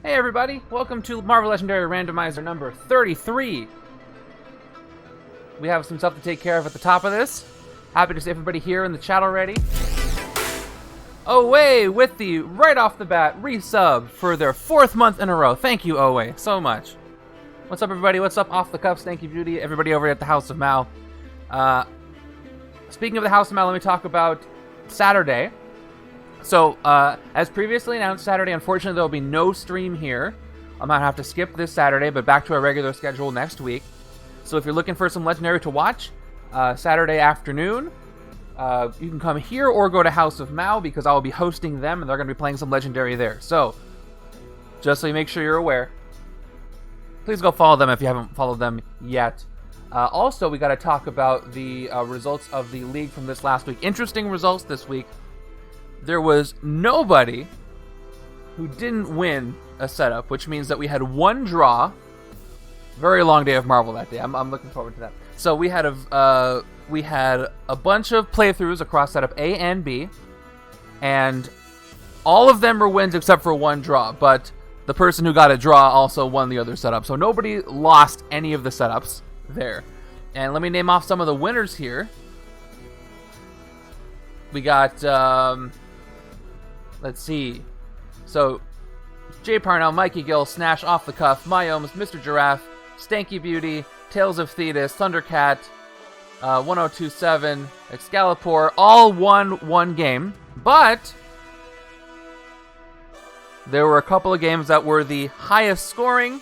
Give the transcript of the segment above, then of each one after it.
Hey everybody, welcome to Marvel Legendary Randomizer number 33. We have some stuff to take care of at the top of this. Happy to see everybody here in the chat already. Owe with the, right off the bat, resub for their 4th month in a row. Thank you, Owe, so much. What's up everybody, what's up Off the Cuffs, thank you Judy, everybody over at the House of Mal. Speaking of the House of Mal, let me talk about Saturday. So, as previously announced, Saturday, unfortunately, there will be no stream here. I might have to skip this Saturday, but back to our regular schedule next week. So if you're looking for some Legendary to watch, Saturday afternoon, you can come here or go to House of Mao because I will be hosting them, and they're going to be playing some Legendary there. So, just so you make sure you're aware, please go follow them if you haven't followed them yet. Also, we got to talk about the results of the league from this last week. Interesting results this week. There was nobody who didn't win a setup, which means that we had one draw. Very long day of Marvel that day. I'm looking forward to that. So we had a bunch of playthroughs across setup A and B, and all of them were wins except for one draw. But the person who got a draw also won the other setup, so nobody lost any of the setups there. And let me name off some of the winners here. We got let's see. So, Jay Parnell, Mikey Gill, Snash, Off the Cuff, Myomes, Mr. Giraffe, Stanky Beauty, Tales of Thetis, Thundercat, 1027, Excalibur, all won one game. But there were a couple of games that were the highest scoring.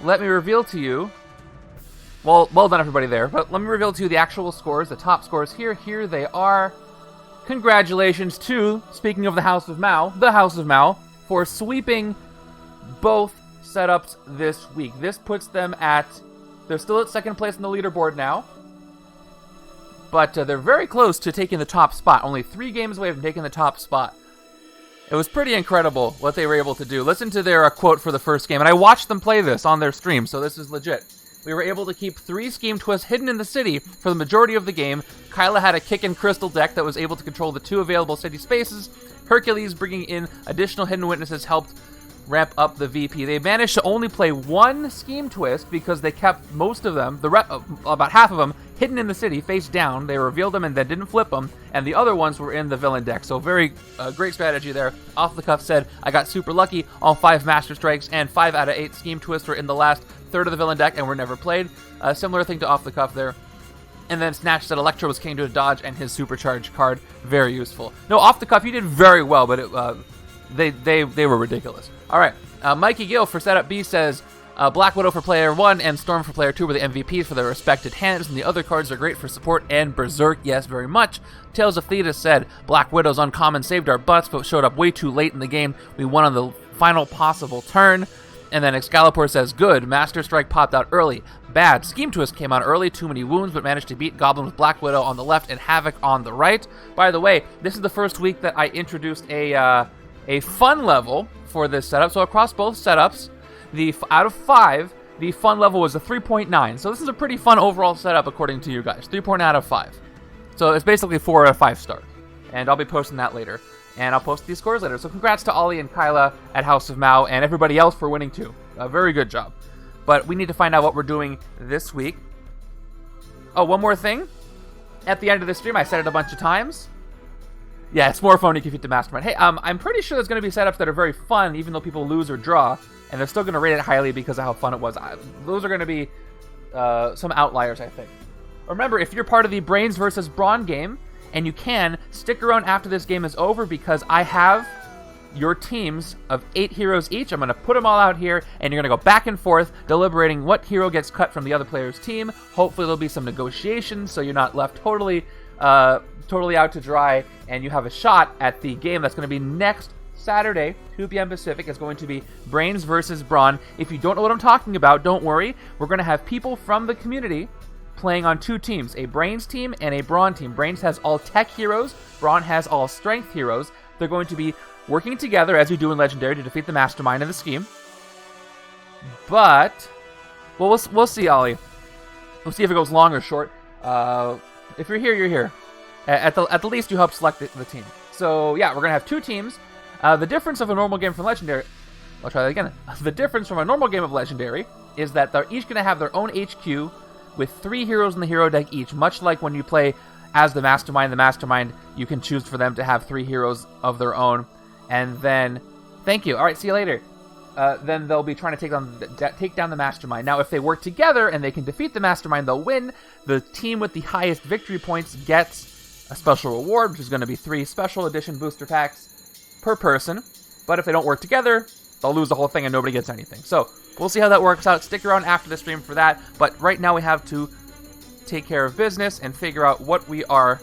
Let me reveal to you. Well done everybody there. But let me reveal to you the actual scores, the top scores here. Here they are. Congratulations to, speaking of the House of Mao, for sweeping both setups this week. This puts them they're still at second place on the leaderboard now, but they're very close to taking the top spot. Only 3 games away from taking the top spot. It was pretty incredible what they were able to do. Listen to their quote for the first game, and I watched them play this on their stream, so this is legit. We were able to keep 3 scheme twists hidden in the city for the majority of the game. Kyla had a kick and crystal deck that was able to control the 2 available city spaces. Hercules bringing in additional hidden witnesses helped ramp up the VP. They managed to only play 1 scheme twist because they kept most of them, about half of them, hidden in the city, face down. They revealed them and then didn't flip them, and the other ones were in the villain deck. So very great strategy there. Off the Cuff said, I got super lucky. All 5 Master Strikes and 5 out of 8 scheme twists were in the last third of the villain deck and were never played. Similar thing to Off the Cuff there. And then Snatch said Electro was king to a dodge and his supercharge card. Very useful. No, Off the Cuff, you did very well, but they were ridiculous. All right, Mikey Gill for setup B says, Black Widow for player 1 and Storm for player 2 were the MVPs for their respected hands, and the other cards are great for support and Berserk, yes, very much. Tales of Thetis said, Black Widow's uncommon saved our butts, but showed up way too late in the game. We won on the final possible turn. And then Excalibur says, good, Master Strike popped out early. Bad, Scheme Twist came out early, too many wounds, but managed to beat Goblin with Black Widow on the left and Havoc on the right. By the way, this is the first week that I introduced a fun level for this setup. So across both setups, out of 5, the fun level was a 3.9. So this is a pretty fun overall setup according to you guys. 3.9 out of 5. So it's basically 4 out of 5 stars. And I'll be posting that later. And I'll post these scores later. So congrats to Ollie and Kyla at House of Mao and everybody else for winning too. A very good job. But we need to find out what we're doing this week. Oh, one more thing. At the end of the stream, I said it a bunch of times. Yeah, it's more fun if you beat the Mastermind. Hey, I'm pretty sure there's going to be setups that are very fun, even though people lose or draw, and they're still going to rate it highly because of how fun it was. Those are going to be some outliers, I think. Remember, if you're part of the Brains versus Brawn game, and you can, stick around after this game is over because I have your teams of 8 heroes each. I'm going to put them all out here, and you're going to go back and forth, deliberating what hero gets cut from the other player's team. Hopefully there'll be some negotiations, so you're not left totally out to dry, and you have a shot at the game that's going to be next Saturday, 2 p.m. Pacific. It's going to be Brains versus Brawn. If you don't know what I'm talking about, don't worry. We're going to have people from the community playing on 2 teams, a Brains team and a Brawn team. Brains has all tech heroes, Brawn has all strength heroes. They're going to be working together, as we do in Legendary, to defeat the Mastermind of the scheme. But, well, we'll see, Ollie. We'll see if it goes long or short. If you're here, you're here. At the least, you help select the team. So, yeah, we're going to have 2 teams. The difference of a normal game from Legendary... I'll try that again. The difference from a normal game of Legendary is that they're each going to have their own HQ with 3 heroes in the hero deck each, much like when you play as the Mastermind. The Mastermind, you can choose for them to have 3 heroes of their own. And then... Thank you. All right, see you later. Then they'll be trying to take down the Mastermind. Now, if they work together and they can defeat the Mastermind, they'll win. The team with the highest victory points gets a special reward, which is going to be 3 special edition booster packs per person. But if they don't work together, they'll lose the whole thing and nobody gets anything. So, we'll see how that works out. Stick around after the stream for that. But right now we have to take care of business and figure out what we are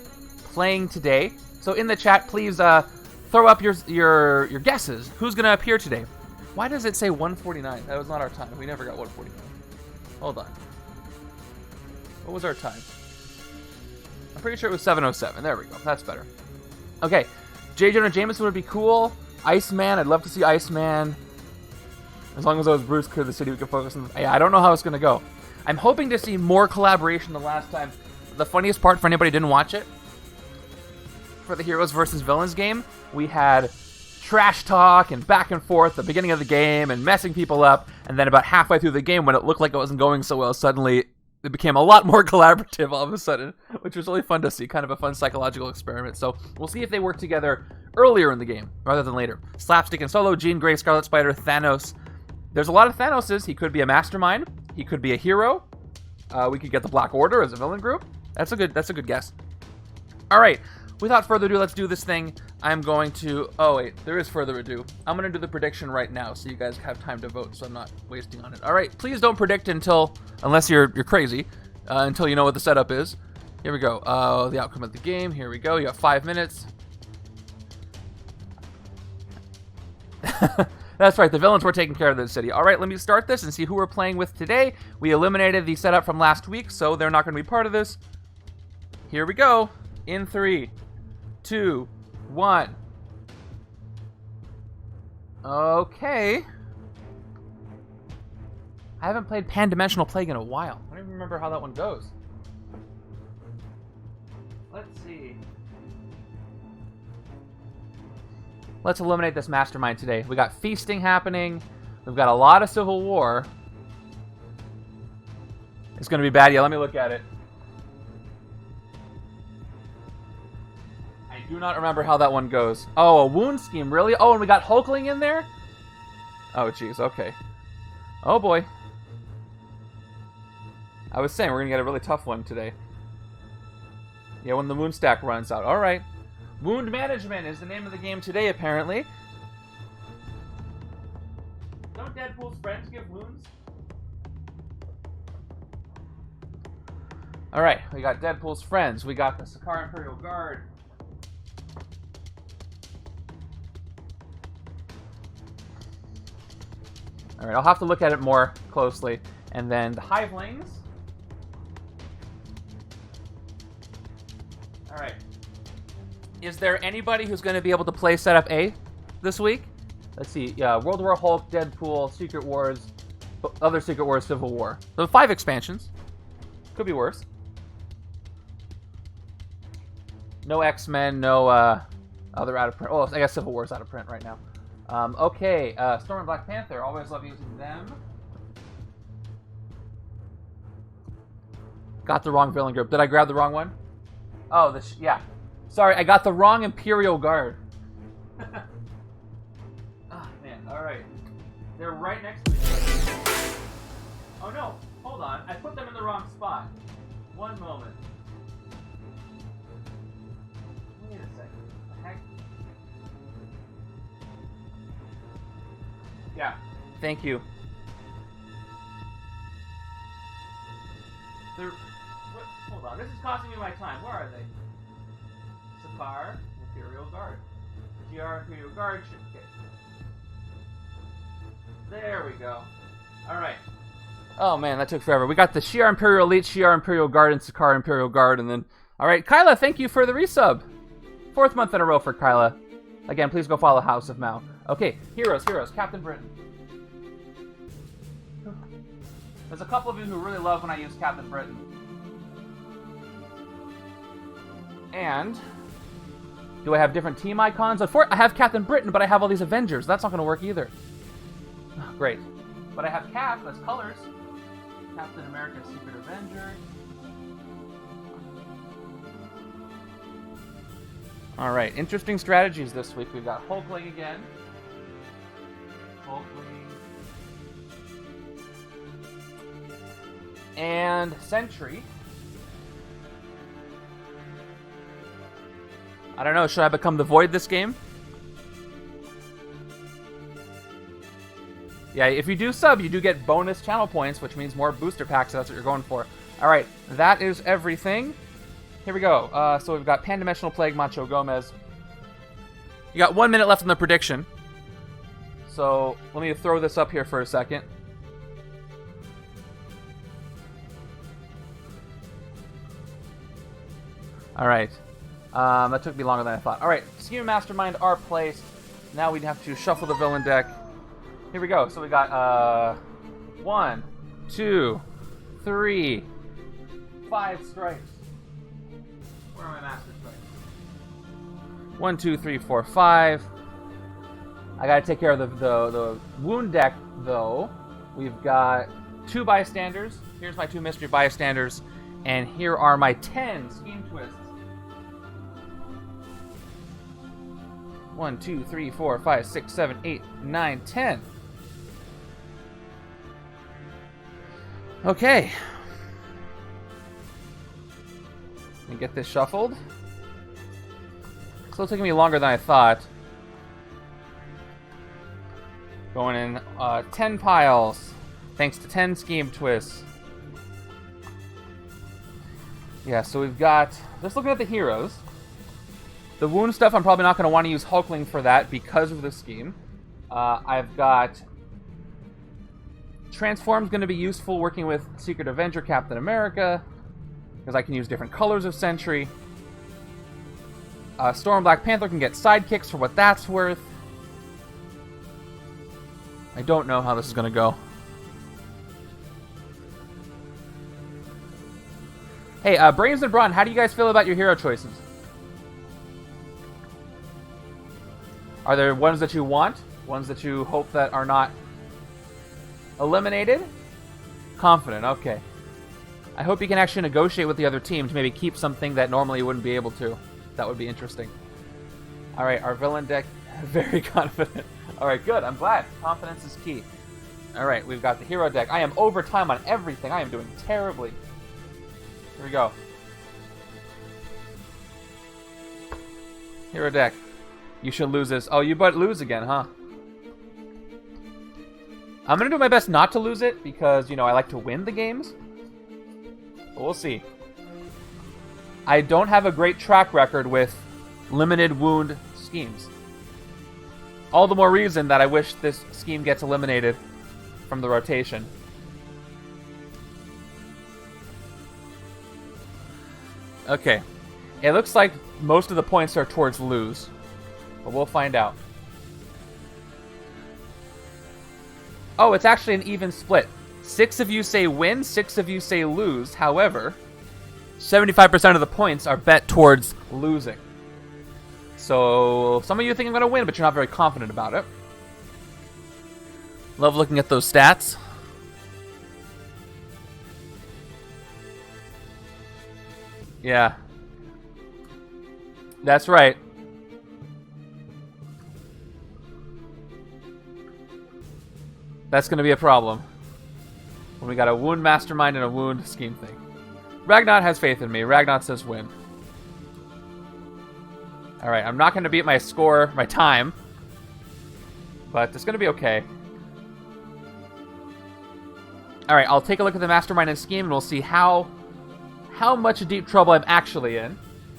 playing today. So in the chat, please throw up your guesses. Who's going to appear today? Why does it say 149? That was not our time. We never got 149. Hold on. What was our time? I'm pretty sure it was 7:07. There we go. That's better. Okay. J. Jonah Jameson would be cool. Iceman. I'd love to see Iceman. As long as those Bruce clear the city, we can focus on... Yeah, I don't know how it's going to go. I'm hoping to see more collaboration than last time. The funniest part, for anybody who didn't watch it, for the Heroes versus Villains game, we had trash talk and back and forth at the beginning of the game and messing people up, and then about halfway through the game, when it looked like it wasn't going so well, suddenly it became a lot more collaborative all of a sudden, which was really fun to see, kind of a fun psychological experiment. So we'll see if they work together earlier in the game rather than later. Slapstick and Solo, Jean Grey, Scarlet Spider, Thanos. There's a lot of Thanoses. He could be a Mastermind. He could be a hero. We could get the Black Order as a villain group. That's a good guess. All right. Without further ado, let's do this thing. I'm going to... Oh, wait. There is further ado. I'm going to do the prediction right now so you guys have time to vote, so I'm not wasting on it. All right. Please don't predict unless you're crazy, until you know what the setup is. Here we go. The outcome of the game. Here we go. You have 5 minutes. That's right. The villains were taking care of the city. All right. Let me start this and see who we're playing with today. We eliminated the setup from last week, so they're not going to be part of this. Here we go. In 3, 2, 1. Okay. I haven't played Pan-Dimensional Plague in a while. I don't even remember how that one goes. Let's see. Let's eliminate this Mastermind today. We got feasting happening. We've got a lot of Civil War. It's going to be bad. Yeah, let me look at it. I do not remember how that one goes. Oh, a wound scheme, really? Oh, and we got Hulkling in there? Oh, jeez, okay. Oh, boy. I was saying we're going to get a really tough one today. Yeah, when the wound stack runs out. All right. Wound Management is the name of the game today, apparently. Don't Deadpool's friends give wounds? Alright, we got Deadpool's friends. We got the Sakaar Imperial Guard. Alright, I'll have to look at it more closely. And then the Hivelings. Alright. Is there anybody who's going to be able to play Setup A this week? Let's see. Yeah, World War Hulk, Deadpool, Secret Wars, other Secret Wars, Civil War. So 5 expansions. Could be worse. No X-Men, no other out of print. Oh, I guess Civil War's out of print right now. Okay, Storm and Black Panther. Always love using them. Got the wrong villain group. Did I grab the wrong one? Oh, yeah. Sorry, I got the wrong Imperial Guard. Ah, man. All right. They're right next to each other. Oh, no. Hold on. I put them in the wrong spot. One moment. Wait a second. What the heck? Yeah. Thank you. Hold on. This is costing me my time. Where are they? Sakaar, Imperial Guard. GR Imperial Guard should get. There we go. Alright. Oh man, that took forever. We got the Shi'ar Imperial Elite, Shi'ar Imperial Guard, and Sakaar Imperial Guard, and then... Alright, Kyla, thank you for the resub. 4th month in a row for Kyla. Again, please go follow House of Mao. Okay, heroes. Captain Britain. There's a couple of you who really love when I use Captain Britain. And... Do I have different team icons? I have Captain Britain, but I have all these Avengers. That's not going to work either. Oh, great. But I have Cap as colors. Captain America, Secret Avenger. All right, interesting strategies this week. We've got Hulkling again. Hulkling. And Sentry. I don't know, should I become the Void this game? Yeah, if you do sub, you do get bonus channel points, which means more booster packs, so that's what you're going for. Alright, that is everything. Here we go. So we've got Pan-Dimensional Plague, Macho, Gomez. You got 1 minute left in the prediction. So let me throw this up here for a second. Alright. That took me longer than I thought. Alright, Scheme and Mastermind are placed. Now we'd have to shuffle the villain deck. Here we go. So we got 1, 2, 3, 5 strikes. Where are my master strikes? 1, 2, 3, 4, 5. I gotta take care of the wound deck though. We've got 2 bystanders. Here's my 2 mystery bystanders. And here are my 10 scheme twists. 1, 2, 3, 4, 5, 6, 7, 8, 9, 10. Okay. Let me get this shuffled. Still taking me longer than I thought. Going in 10 piles. Thanks to 10 scheme twists. Yeah, so we've got... Just looking at the heroes. The wound stuff, I'm probably not going to want to use Hulkling for that because of the scheme. I've got... Transform's going to be useful working with Secret Avenger, Captain America, because I can use different colors of Sentry. Storm Black Panther can get sidekicks for what that's worth. I don't know how this is going to go. Hey, Brains and Brawn, how do you guys feel about your hero choices? Are there ones that you want? Ones that you hope that are not eliminated? Confident, okay. I hope you can actually negotiate with the other team to maybe keep something that normally you wouldn't be able to. That would be interesting. Alright, our villain deck, very confident. Alright, good, I'm glad. Confidence is key. Alright, we've got the hero deck. I am over time on everything. I am doing terribly. Here we go. Hero deck. You should lose this. Oh, you but lose again, huh? I'm going to do my best not to lose it because, you know, I like to win the games. But we'll see. I don't have a great track record with limited wound schemes. All the more reason that I wish this scheme gets eliminated from the rotation. Okay. It looks like most of the points are towards lose. But we'll find out. Oh, it's actually an even split. 6 of you say win, 6 of you say lose. However, 75% of the points are bet towards losing. So, some of you think I'm going to win, but you're not very confident about it. Love looking at those stats. Yeah. That's right. That's going to be a problem. When we got a wound mastermind and a wound scheme thing. Ragnar has faith in me. Ragnar says win. Alright, I'm not going to beat my score, my time. But it's going to be okay. Alright, I'll take a look at the mastermind and scheme and we'll see how much deep trouble I'm actually in.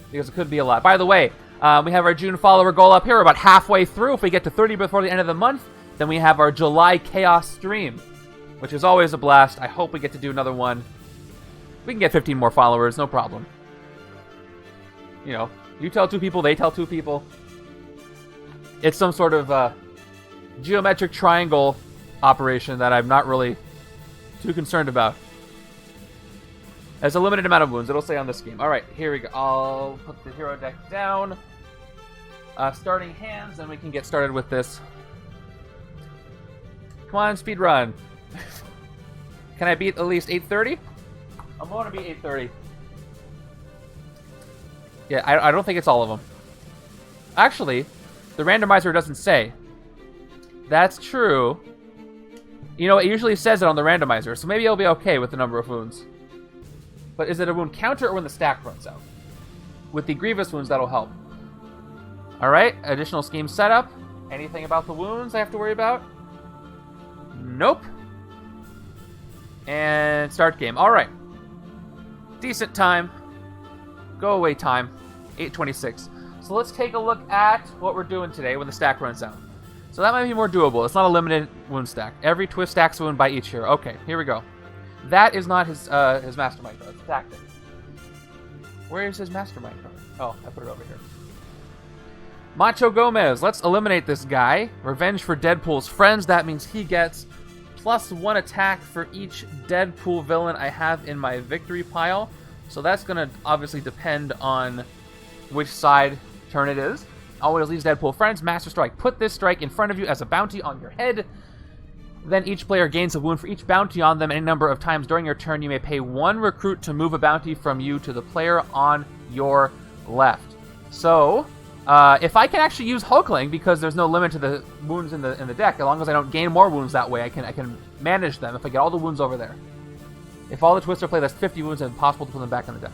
Because it could be a lot. By the way, we have our June follower goal up here. We're about halfway through. If we get to 30 before the end of the month, then we have our July Chaos stream, which is always a blast. I hope we get to do another one. We can get 15 more followers, no problem. You know, you tell 2 people, they tell 2 people. It's some sort of geometric triangle operation that I'm not really too concerned about. There's a limited amount of wounds, it'll say on the scheme. Alright, here we go. I'll put the hero deck down. starting hands, and we can get started with this. Come on, speed run. Can I beat at least 8:30? I'm going to beat 8:30. Yeah, I don't think it's all of them. Actually, the randomizer doesn't say. That's true. You know, it usually says it on the randomizer, so maybe I'll be okay with the number of wounds. But is it a wound counter or when the stack runs out? With the grievous wounds, that'll help. Alright, additional scheme setup. Anything about the wounds I have to worry about? Nope. And start game. Alright. Decent time. Go away time. 8:26. So let's take a look at what we're doing today when the stack runs out. So that might be more doable. It's not a limited wound stack. Every twist stacks a wound by each hero. Okay, here we go. That is not his Mastermind card. It's a tactic. Where is his Mastermind card? Oh, I put it over here. Macho Gomez. Let's eliminate this guy. Revenge for Deadpool's friends. That means he gets +1 attack for each Deadpool villain I have in my victory pile. So that's going to obviously depend on which side turn it is. Always leaves Deadpool friends. Master Strike. Put this strike in front of you as a bounty on your head. Then each player gains a wound for each bounty on them. Any number of times during your turn, you may pay 1 recruit to move a bounty from you to the player on your left. So, if I can actually use Hulkling, because there's no limit to the wounds in the deck, as long as I don't gain more wounds that way, I can manage them if I get all the wounds over there. If all the Twister play, that's 50 wounds, and possible to put them back in the deck.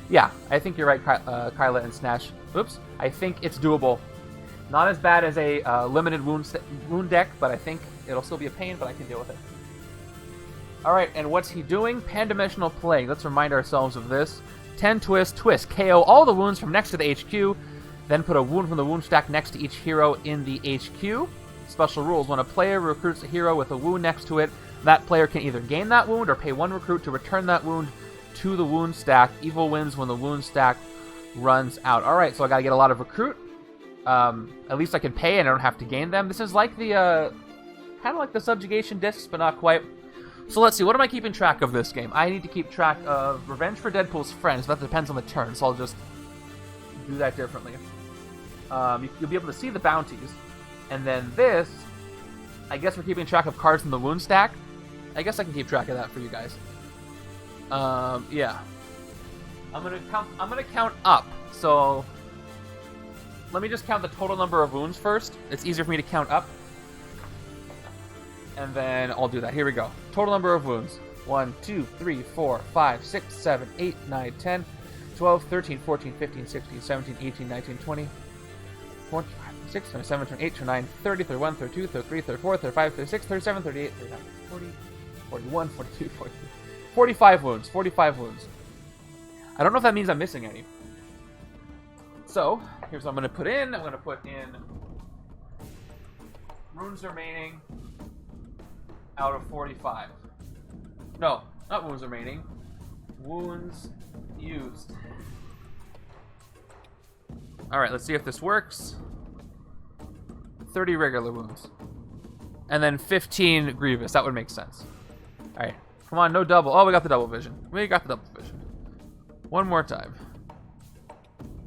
Yeah, I think you're right, Kyla and Snash. Oops. I think it's doable. Not as bad as a limited wound deck, but I think it'll still be a pain, but I can deal with it. Alright, and what's he doing? Pan-Dimensional Plague. Let's remind ourselves of this. 10 twist, KO all the wounds from next to the HQ, then put a wound from the wound stack next to each hero in the HQ. Special rules. When a player recruits a hero with a wound next to it, that player can either gain that wound or pay 1 recruit to return that wound to the wound stack. Evil wins when the wound stack runs out. Alright, so I gotta get a lot of recruit. At least I can pay and I don't have to gain them. This is like the, kind of like the subjugation discs, but not quite. So let's see, what am I keeping track of this game? I need to keep track of Revenge for Deadpool's friends. That depends on the turn, so I'll just do that differently. You'll be able to see the bounties. And then this, I guess we're keeping track of cards from the wound stack. I guess I can keep track of that for you guys. Yeah. I'm gonna count up. So let me just count the total number of wounds first. It's easier for me to count up. And then I'll do that. Here we go. Total number of wounds. 1, 2, 3, 4, 5, 6, 7, 8, 9, 10, 12, 13, 14, 15, 16, 17, 18, 19, 20, 25, 26, 27, 28, 29, 30, 31, 32, 33, 34, 35, 36, 37, 38, 39, 40, 41, 42, 43. 45 wounds. 45 wounds. I don't know if that means I'm missing any. So, here's what I'm going to put in. I'm going to put in wounds remaining out of 45. No, not wounds remaining. Wounds used. Alright, let's see if this works. 30 regular wounds. And then 15 grievous. That would make sense. Alright. Come on, no double. Oh, we got the double vision. We got the double vision. One more time.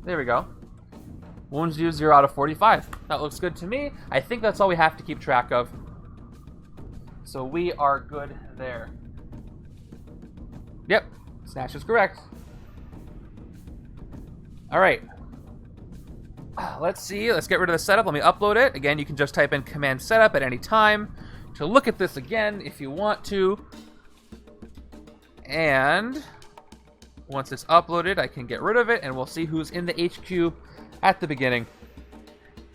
There we go. Wounds used 0 out of 45. That looks good to me. I think that's all we have to keep track of. So we are good there. Yep. Snash is correct. Alright. Let's see. Let's get rid of the setup. Let me upload it. Again, you can just type in command setup at any time to look at this again if you want to. And once it's uploaded, I can get rid of it, and we'll see who's in the HQ at the beginning.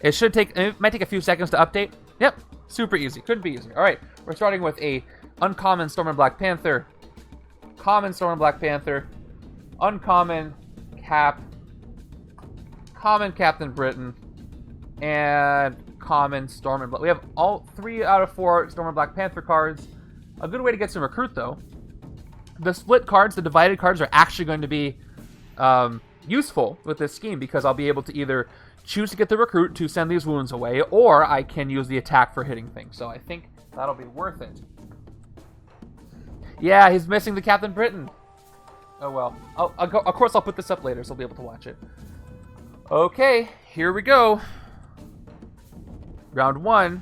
It might take a few seconds to update. Yep, super easy. Couldn't be easier. All right, we're starting with a uncommon Storm and Black Panther, common Storm and Black Panther, uncommon Cap, common Captain Britain, and common Storm and Black. We have all 3 out of 4 Storm and Black Panther cards. A good way to get some recruit, though. The split cards, the divided cards, are actually going to be useful with this scheme because I'll be able to either choose to get the recruit to send these wounds away, or I can use the attack for hitting things. So I think that'll be worth it. Yeah, he's missing the Captain Britain. Oh well. Of course, I'll put this up later, so I'll be able to watch it. Okay, here we go. Round 1.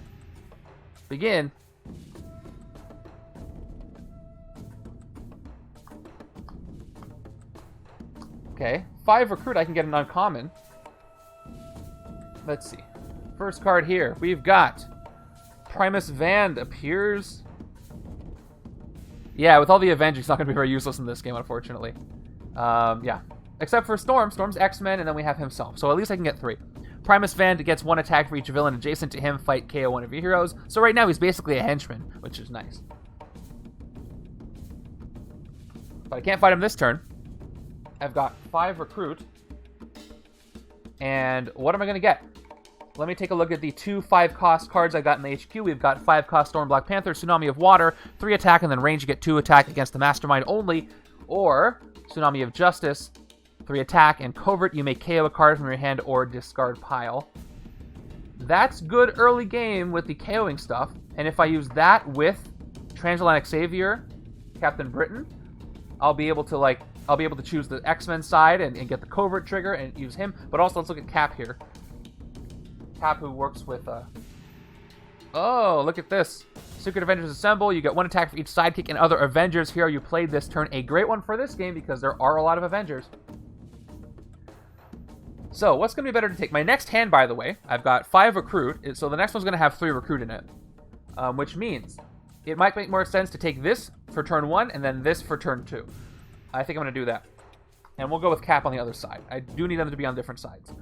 Begin. Okay. 5 recruit, I can get an uncommon. Let's see. First card here. We've got Primus Vand appears. Yeah, with all the Avengers, it's not going to be very useless in this game, unfortunately. Yeah. Except for Storm. Storm's X-Men, and then we have himself. So at least I can get 3. Primus Vand gets 1 attack for each villain adjacent to him. Fight, KO one of your heroes. So right now he's basically a henchman, which is nice. But I can't fight him this turn. I've got 5 recruit. And what am I going to get? Let me take a look at the 2 5-cost cards I got in the HQ. We've got 5-cost Storm Black Panther, Tsunami of Water, 3 attack, and then range you get 2 attack against the Mastermind only. Or Tsunami of Justice, 3 attack, and covert, you may KO a card from your hand or discard pile. That's good early game with the KOing stuff. And if I use that with Transatlantic Savior, Captain Britain, I'll be able to choose the X-Men side and get the covert trigger and use him. But also, let's look at Cap here. Cap, who works with... Oh, look at this. Secret Avengers Assemble. You get 1 attack for each sidekick and other Avengers. Hero you played this turn. A great one for this game because there are a lot of Avengers. So, what's going to be better to take? My next hand, by the way, I've got 5 recruit. So the next one's going to have 3 recruit in it. Which means it might make more sense to take this for turn 1 and then this for turn 2. I think I'm going to do that. And we'll go with Cap on the other side. I do need them to be on different sides.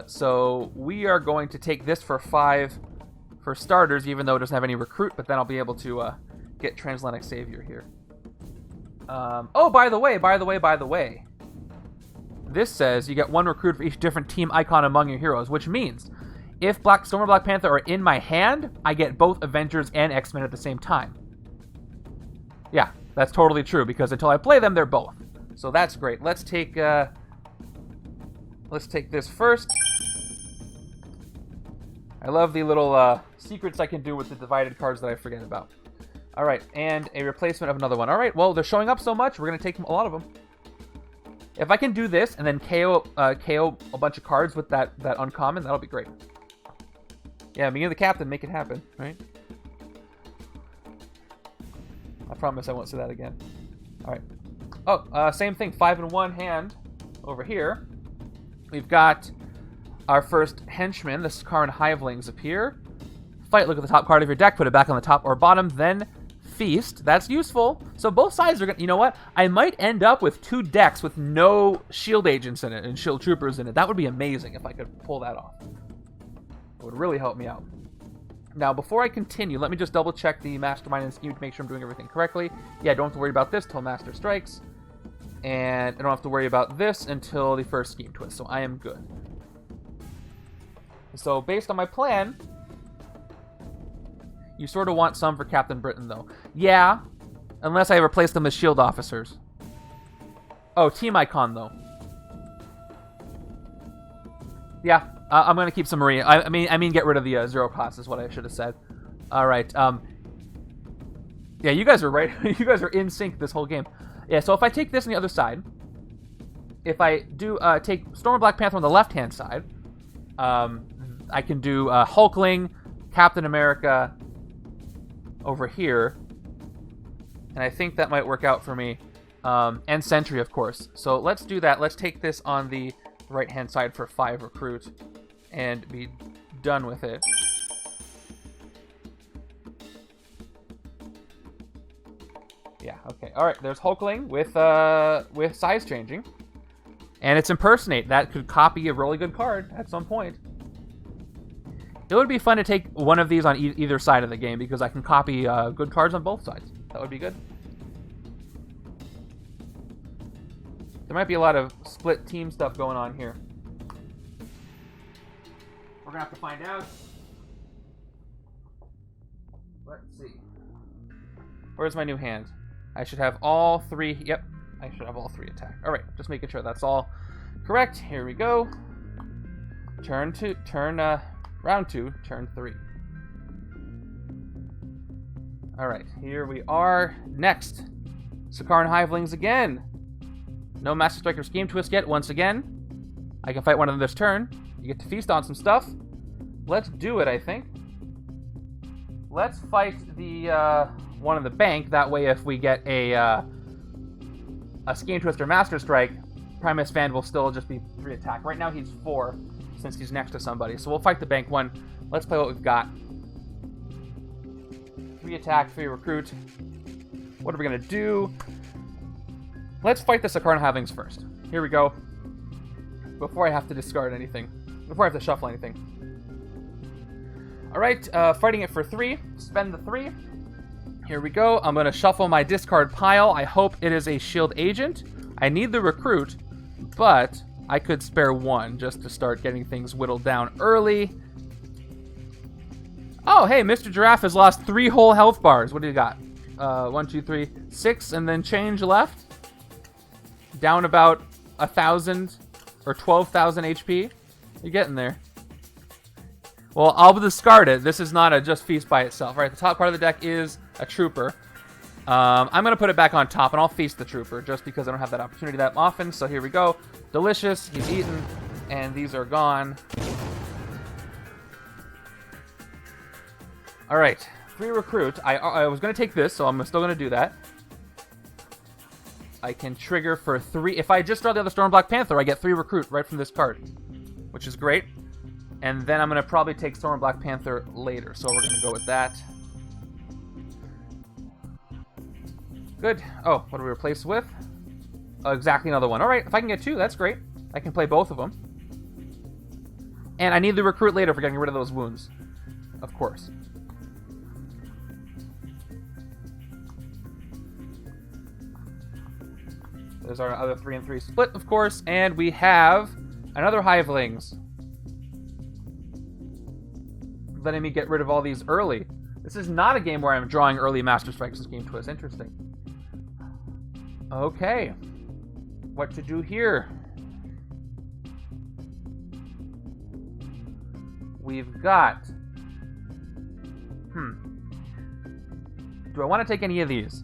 So we are going to take this for 5 for starters, even though it doesn't have any recruit, but then I'll be able to get Transatlantic Savior here. Oh, by the way. This says you get 1 recruit for each different team icon among your heroes, which means if Storm or Black Panther are in my hand, I get both Avengers and X-Men at the same time. Yeah, that's totally true, because until I play them, they're both. So that's great. Let's take this first. I love the little secrets I can do with the divided cards that I forget about. All right, and a replacement of another one. All right, well, they're showing up so much, we're going to take a lot of them. If I can do this and then KO a bunch of cards with that uncommon, that'll be great. Yeah, me and the captain, make it happen, right? I promise I won't say that again. All right. Oh, same thing, 5 in 1 hand over here. We've got our first Henchmen, the Sakaaran Hivelings, appear. Fight, look at the top card of your deck, put it back on the top or bottom, then feast. That's useful. So both sides are going to... You know what? I might end up with 2 decks with no shield agents in it and shield troopers in it. That would be amazing if I could pull that off. It would really help me out. Now, before I continue, let me just double check the Mastermind and scheme to make sure I'm doing everything correctly. Yeah, I don't have to worry about this till Master strikes. And I don't have to worry about this until the first scheme twist, so I am good. So, based on my plan, you sort of want some for Captain Britain, though. Yeah, unless I replace them as shield officers. Oh, team icon, though. Yeah, I'm going to keep some Marine. I mean, get rid of the 0 cost is what I should have said. All right. Yeah, you guys are right. You guys are in sync this whole game. Yeah, so if I take this on the other side, if I do take Storm and Black Panther on the left-hand side, I can do Hulkling, Captain America over here, and I think that might work out for me, and Sentry, of course. So let's do that. Let's take this on the right-hand side for 5 recruit and be done with it. Yeah, okay. All right, there's Hulkling with size changing. And it's Impersonate. That could copy a really good card at some point. It would be fun to take one of these on either side of the game because I can copy good cards on both sides. That would be good. There might be a lot of split team stuff going on here. We're going to have to find out. Let's see. Where's my new hand? I should have all 3. Yep, I should have all 3 attack. All right, just making sure that's all correct. Here we go. Round 2, turn 3. All right, here we are. Next, Sakaaran Hivelings again. No Master Striker Scheme Twist yet. Once again, I can fight one of them this turn. You get to feast on some stuff. let's do it, I think. Let's fight the one in the bank. That way, if we get a Scheme Twister Master Strike, Primus Fan will still just be 3 attack. Right now, he's 4 since he's next to somebody. So we'll fight the bank one. Let's play what we've got. 3 attack, 3 recruit. What are we going to do? Let's fight the Sakaaran Hivelings first. Here we go. Before I have to discard anything. Before I have to shuffle anything. Alright, fighting it for 3. Spend the 3. Here we go. I'm going to shuffle my discard pile. I hope it is a shield agent. I need the recruit, but I could spare 1 just to start getting things whittled down early. Oh, hey, Mr. Giraffe has lost 3 whole health bars. What do you got? 1, 2, 3, 6, and then change left. Down about 1,000 or 12,000 HP. You're getting there. Well, I'll discard it. This is not a just feast by itself. All right, the top part of the deck is a trooper. I'm going to put it back on top, and I'll feast the trooper just because I don't have that opportunity that often. So here we go. Delicious. He's eaten, and these are gone. All right, 3 recruit. I was going to take this, so I'm still going to do that. I can trigger for 3. If I just draw the other Storm Black Panther, I get 3 recruit right from this card, which is great. And then I'm going to probably take Storm Black Panther later, so we're going to go with that. Good. Oh, what do we replace with? Oh, exactly another one. All right, if I can get 2, that's great. I can play both of them. And I need the recruit later for getting rid of those wounds, of course. There's our other 3 and 3 split, of course, and we have another Hivelings. Letting me get rid of all these early. This is not a game where I'm drawing early Master Strikes and Scheme Twist. Interesting. Okay. What to do here? We've got... Do I want to take any of these?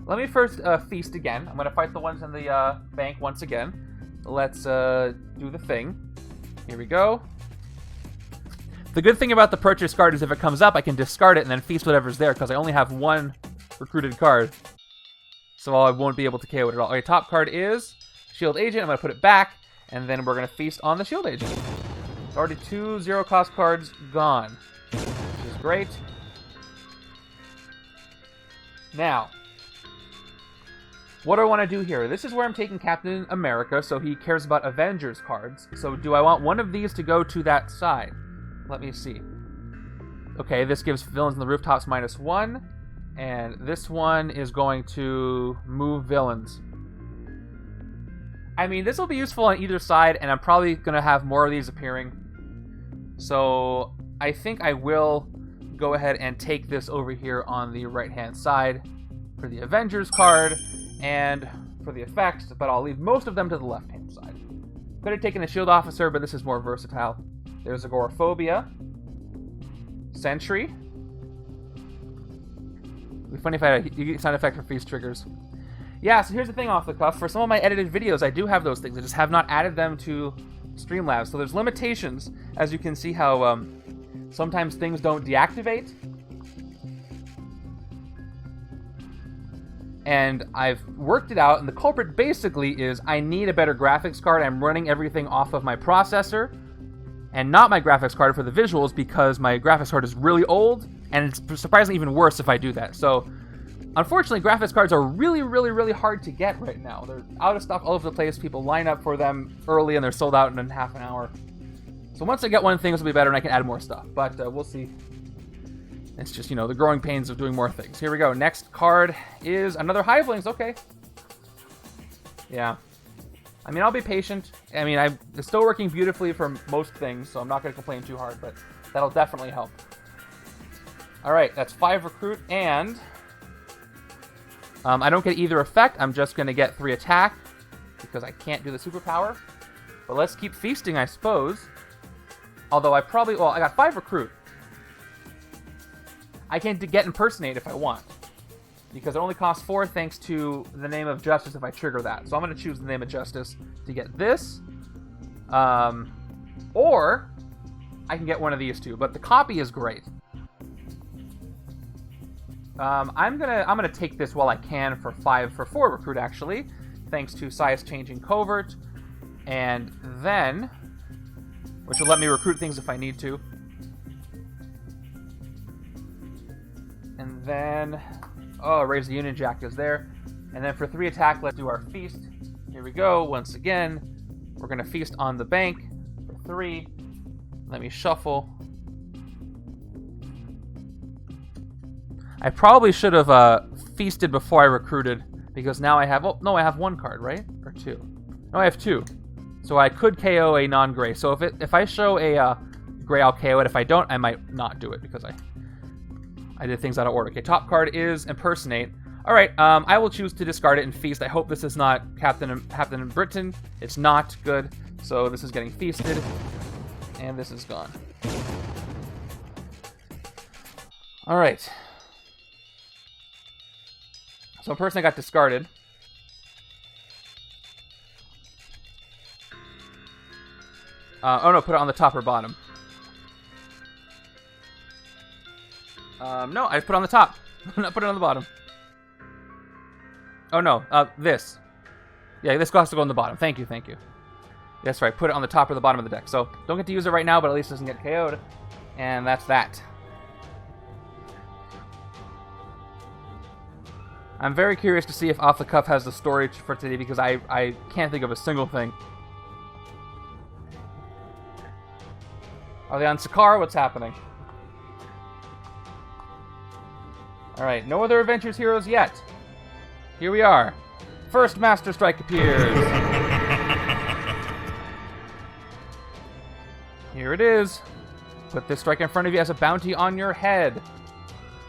Let me first feast again. I'm going to fight the ones in the bank once again. Let's do the thing. Here we go. The good thing about the purchase card is if it comes up, I can discard it and then feast whatever's there because I only have 1 recruited card. So I won't be able to KO it at all. Okay, top card is Shield Agent. I'm going to put it back, and then we're going to feast on the Shield Agent. It's already 2 0-cost cards gone, which is great. Now, what do I want to do here? This is where I'm taking Captain America, so he cares about Avengers cards. So do I want one of these to go to that side? Let me see. Okay, this gives villains in the rooftops -1, and this one is going to move villains. I mean, this will be useful on either side, and I'm probably going to have more of these appearing. So I think I will go ahead and take this over here on the right-hand side for the Avengers card and for the effects, but I'll leave most of them to the left-hand side. Could have taken a Shield Officer, but this is more versatile. There's Agoraphobia. Sentry. It'd be funny if I had a sound effect for feast triggers. Yeah, so here's the thing off the cuff. For some of my edited videos, I do have those things. I just have not added them to Streamlabs. So there's limitations, as you can see how sometimes things don't deactivate. And I've worked it out, and the culprit basically is I need a better graphics card. I'm running everything off of my processor and not my graphics card for the visuals because my graphics card is really old, and it's surprisingly even worse if I do that. So, unfortunately, graphics cards are really, really, really hard to get right now. They're out of stock all over the place. People line up for them early, and they're sold out in half an hour. So once I get one, things will be better, and I can add more stuff. But we'll see. It's just, you know, the growing pains of doing more things. Here we go. Next card is another Hivelings. Okay. Yeah. I mean, I'll be patient. I mean, it's still working beautifully for most things, so I'm not going to complain too hard, but that'll definitely help. All right, that's 5 recruit, and I don't get either effect. I'm just going to get 3 attack because I can't do the superpower. But let's keep feasting, I suppose. Although I got 5 recruit. I can get impersonate if I want, because it only costs 4 thanks to the Name of Justice if I trigger that. So I'm going to choose the Name of Justice to get this. Or I can get one of these two. But the copy is great. I'm gonna take this while I can for 4 recruit actually, thanks to size changing covert, and then, which will let me recruit things if I need to. And then, oh, raise the Union Jack is there. And then for 3 attack, let's do our feast. Here we go. Once again, we're gonna feast on the bank for 3. Let me shuffle. I probably should have feasted before I recruited, because now I have... Oh, no, I have 1 card, right? Or 2? No, I have 2. So I could KO a non-gray. So if I show a gray, I'll KO it. If I don't, I might not do it, because I did things out of order. Okay, top card is Impersonate. All right, I will choose to discard it and feast. I hope this is not Captain Britain. It's not good. So this is getting feasted, and this is gone. All right. So Impersonate got discarded. Oh no, put it on the top or bottom. No, I put it on the top. Not put it on the bottom. Oh no, this. Yeah, this has to go on the bottom. Thank you. That's right, put it on the top or the bottom of the deck. So, don't get to use it right now, but at least it doesn't get KO'd. And that's that. I'm very curious to see if Off the Cuff has the story for today, because I can't think of a single thing. Are they on Sakaar? What's happening? Alright, no other Adventures heroes yet. Here we are. First Master Strike appears. Here it is. Put this strike in front of you as a bounty on your head.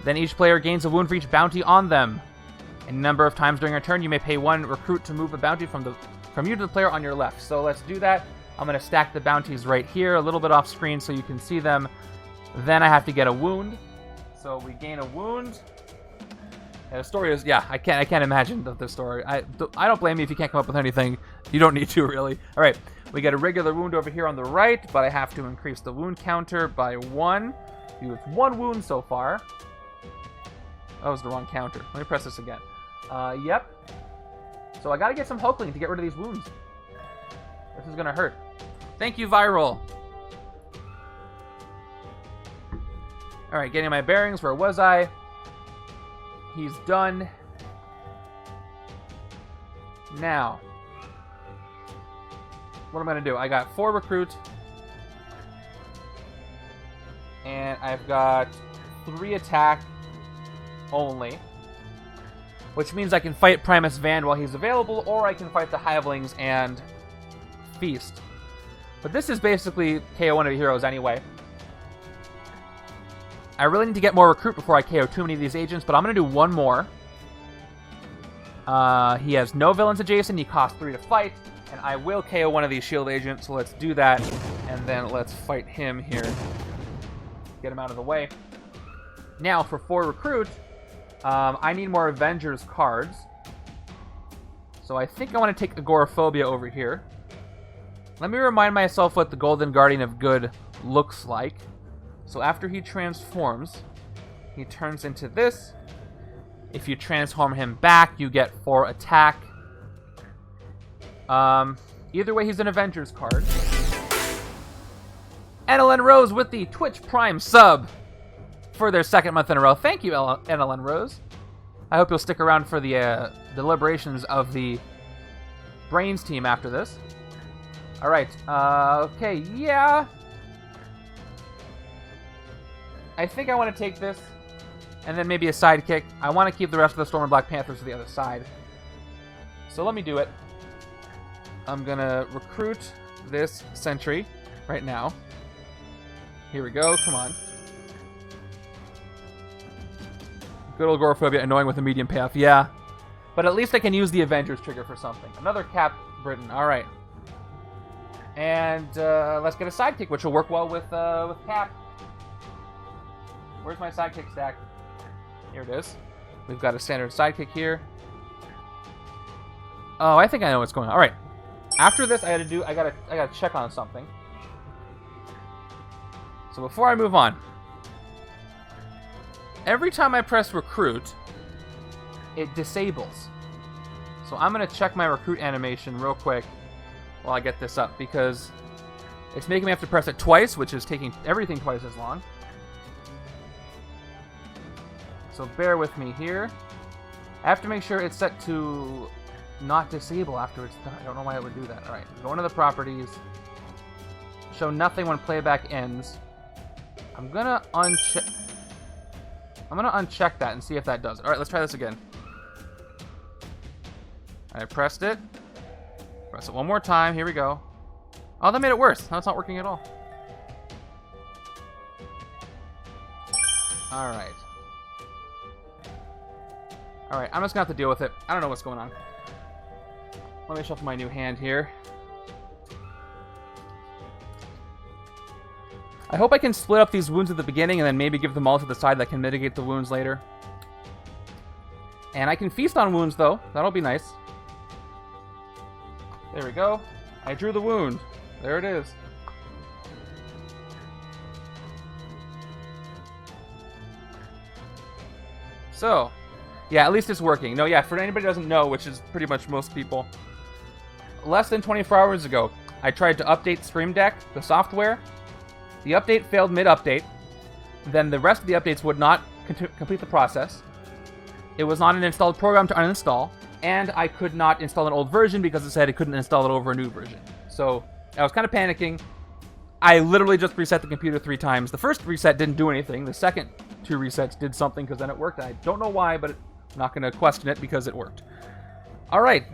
Then each player gains a wound for each bounty on them. A number of times during your turn, you may pay 1 recruit to move a bounty from you to the player on your left. So let's do that. I'm going to stack the bounties right here, a little bit off screen so you can see them. Then I have to get a wound. So we gain a wound. And the story is, yeah, I can't imagine the story. I don't blame you if you can't come up with anything. You don't need to, really. All right, we get a regular wound over here on the right, but I have to increase the wound counter by 1. It's 1 wound so far. That was the wrong counter. Let me press this again. Yep. So I gotta get some Hulkling to get rid of these wounds. This is gonna hurt. Thank you, Viral. Alright, getting my bearings. Where was I? He's done. Now, what am I gonna do? I got 4 recruit. And I've got 3 attack only. Which means I can fight Primus Van while he's available, or I can fight the Hivelings and feast. But this is basically KO one of the heroes anyway. I really need to get more recruit before I KO too many of these agents, but I'm going to do 1 more. He has no villains adjacent, he costs 3 to fight, and I will KO one of these shield agents, so let's do that, and then let's fight him here. Get him out of the way. Now, for 4 recruit, I need more Avengers cards. So I think I want to take Agoraphobia over here. Let me remind myself what the Golden Guardian of Good looks like. So after he transforms, he turns into this. If you transform him back, you get 4 attack. Either way, he's an Avengers card. Annalyn Rose with the Twitch Prime sub for their 2nd month in a row. Thank you, Annalyn Rose. I hope you'll stick around for the deliberations of the Brains team after this. Alright, okay, yeah. I think I want to take this, and then maybe a sidekick. I want to keep the rest of the Storm and Black Panthers to the other side. So let me do it. I'm going to recruit this Sentry right now. Here we go, come on. Good old Agoraphobia, annoying with a medium payoff, yeah. But at least I can use the Avengers trigger for something. Another Cap Britain, alright. And let's get a sidekick, which will work well with Cap. Where's my sidekick stack? Here it is. We've got a standard sidekick here. Oh, I think I know what's going on. Alright. After this, I gotta check on something. So before I move on, every time I press recruit, it disables. So I'm going to check my recruit animation real quick while I get this up, because it's making me have to press it twice, which is taking everything twice as long. So bear with me here. I have to make sure it's set to not disable after it's done. I don't know why it would do that. Alright, go into the properties. Show nothing when playback ends. I'm gonna uncheck that and see if that does it. Alright, let's try this again. I pressed it. Press it one more time. Here we go. Oh, that made it worse. Now it's not working at all. Alright. Alright, I'm just gonna have to deal with it. I don't know what's going on. Let me shuffle my new hand here. I hope I can split up these wounds at the beginning and then maybe give them all to the side that can mitigate the wounds later. And I can feast on wounds, though. That'll be nice. There we go. I drew the wound. There it is. So, yeah, at least it's working. No, yeah, for anybody who doesn't know, which is pretty much most people, less than 24 hours ago, I tried to update Stream Deck, the software. The update failed mid-update. Then the rest of the updates would not complete the process. It was not an installed program to uninstall. And I could not install an old version because it said it couldn't install it over a new version. So I was kind of panicking. I literally just reset the computer 3 times. The first reset didn't do anything. The second 2 resets did something because then it worked. I don't know why, but I'm not going to question it because it worked. All right.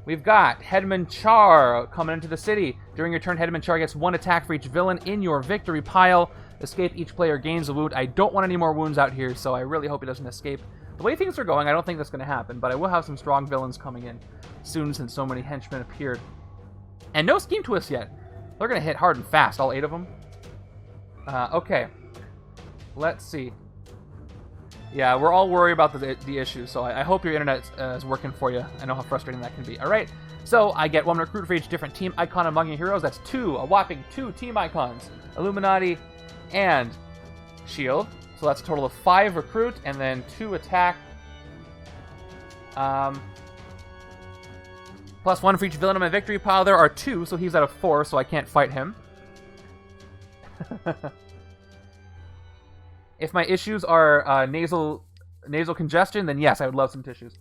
We've got Headman Char coming into the city. During your turn, Headman Char gets 1 attack for each villain in your victory pile. Escape, each player gains a wound. I don't want any more wounds out here, so I really hope he doesn't escape. The way things are going, I don't think that's going to happen, but I will have some strong villains coming in soon since so many henchmen appeared. And no scheme twist yet. They're going to hit hard and fast, all 8 of them. Okay. Let's see. Yeah, we're all worried about the issue, so I hope your internet is working for you. I know how frustrating that can be. All right, so I get 1 recruit for each different team icon among your heroes. That's 2, a whopping 2 team icons. Illuminati and Shield. So that's a total of 5 recruit, and then 2 attack. Plus 1 for each villain in my victory pile. There are 2, so he's out of 4, so I can't fight him. If my issues are nasal congestion, then yes, I would love some tissues.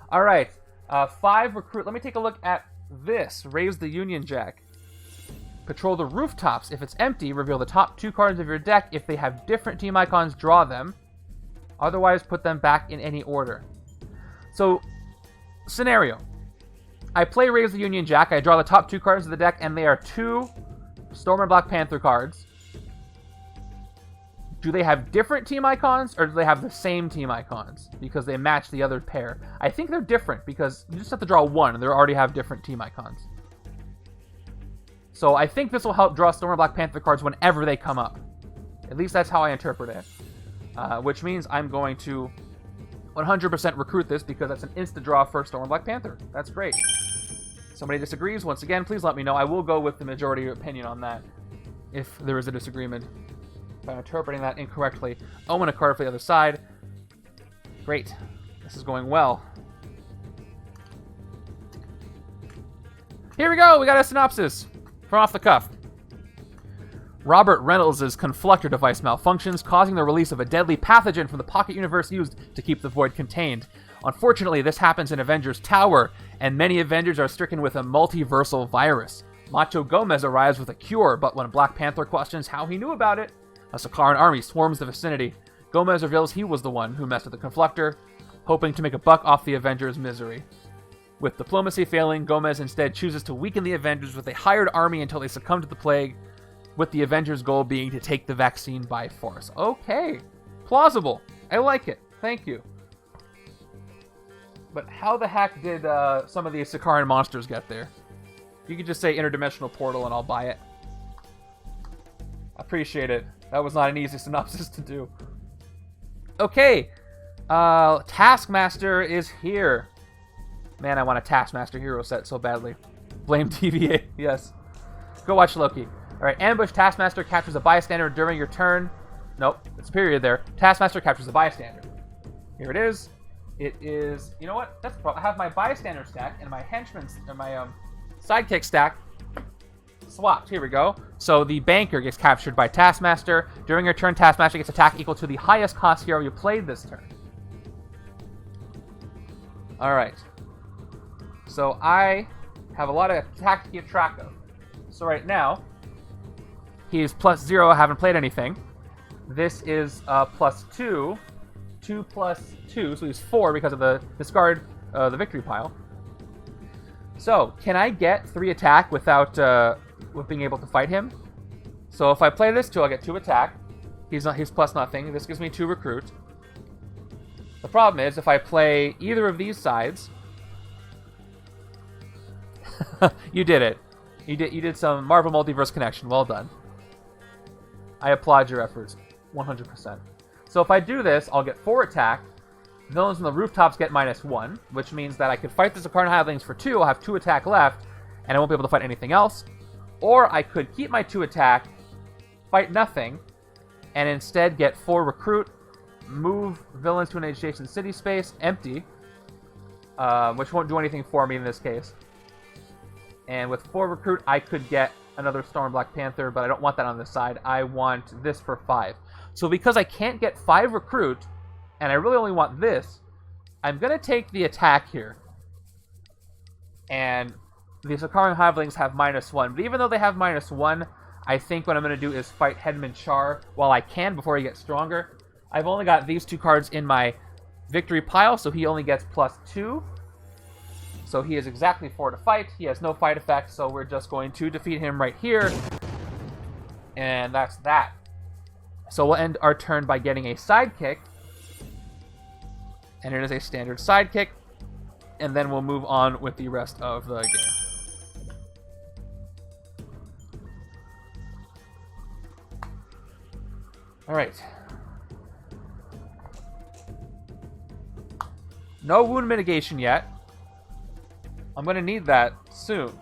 All right, 5 recruit. Let me take a look at this. Raise the Union Jack. Patrol the rooftops. If it's empty, reveal the top 2 cards of your deck. If they have different team icons, draw them. Otherwise, put them back in any order. So, scenario. I play Raise the Union Jack. I draw the top 2 cards of the deck, and they are 2 Storm and Black Panther cards. Do they have different team icons, or do they have the same team icons? Because they match the other pair. I think they're different, because you just have to draw 1, and they already have different team icons. So I think this will help draw Storm and Black Panther cards whenever they come up. At least that's how I interpret it. Which means I'm going to 100% recruit this, because that's an insta-draw for Storm and Black Panther. That's great. Somebody disagrees, once again, please let me know. I will go with the majority opinion on that, if there is a disagreement. If I'm interpreting that incorrectly. Oh, and a card for the other side. Great. This is going well. Here we go! We got a synopsis from off the cuff. Robert Reynolds' confluctor device malfunctions, causing the release of a deadly pathogen from the pocket universe used to keep the void contained. Unfortunately, this happens in Avengers Tower, and many Avengers are stricken with a multiversal virus. Macho Gomez arrives with a cure, but when Black Panther questions how he knew about it, a Sakaaran army swarms the vicinity. Gomez reveals he was the one who messed with the confluctor, hoping to make a buck off the Avengers' misery. With diplomacy failing, Gomez instead chooses to weaken the Avengers with a hired army until they succumb to the plague, with the Avengers' goal being to take the vaccine by force. Okay. Plausible. I like it. Thank you. But how the heck did some of these Sakaaran monsters get there? You could just say interdimensional portal and I'll buy it. Appreciate it. That was not an easy synopsis to do. Okay. Taskmaster is here. Man, I want a Taskmaster hero set so badly. Blame TVA. Yes. Go watch Loki. Alright, ambush. Taskmaster captures a bystander during your turn. Nope, it's a period there. Taskmaster captures a bystander. Here it is. It is... You know what? That's the problem. I have my bystander stack and my henchman... Or my sidekick stack swapped. Here we go. So the banker gets captured by Taskmaster. During your turn, Taskmaster gets attack equal to the highest cost hero you played this turn. Alright. So I have a lot of attack to keep track of. So right now, he's +0, I haven't played anything. This is +2. 2 plus 2, so he's 4 because of the discard the victory pile. So, can I get 3 attack without with being able to fight him? So if I play this 2, I'll get 2 attack. He's plus nothing. This gives me 2 recruit. The problem is if I play either of these sides, you did it. You did some Marvel Multiverse connection. Well done. I applaud your efforts, 100%. So if I do this, I'll get 4 attack. Villains on the rooftops get -1, which means that I could fight the Sakaran Hivelings for 2. I'll have 2 attack left, and I won't be able to fight anything else. Or I could keep my 2 attack, fight nothing, and instead get 4 recruit, move villains to an adjacent city space, empty, which won't do anything for me in this case. And with 4 recruit, I could get another Storm Black Panther, but I don't want that on this side. I want this for 5. So because I can't get 5 recruit, and I really only want this, I'm going to take the attack here. And the Sakaaran Hivelings have -1. But even though they have -1, I think what I'm going to do is fight Headman Char while I can before he gets stronger. I've only got these 2 cards in my victory pile, so he only gets +2. So he is exactly 4 to fight. He has no fight effect, so we're just going to defeat him right here. And that's that. So we'll end our turn by getting a sidekick. And it is a standard sidekick. And then we'll move on with the rest of the game. Alright. No wound mitigation yet. I'm going to need that soon.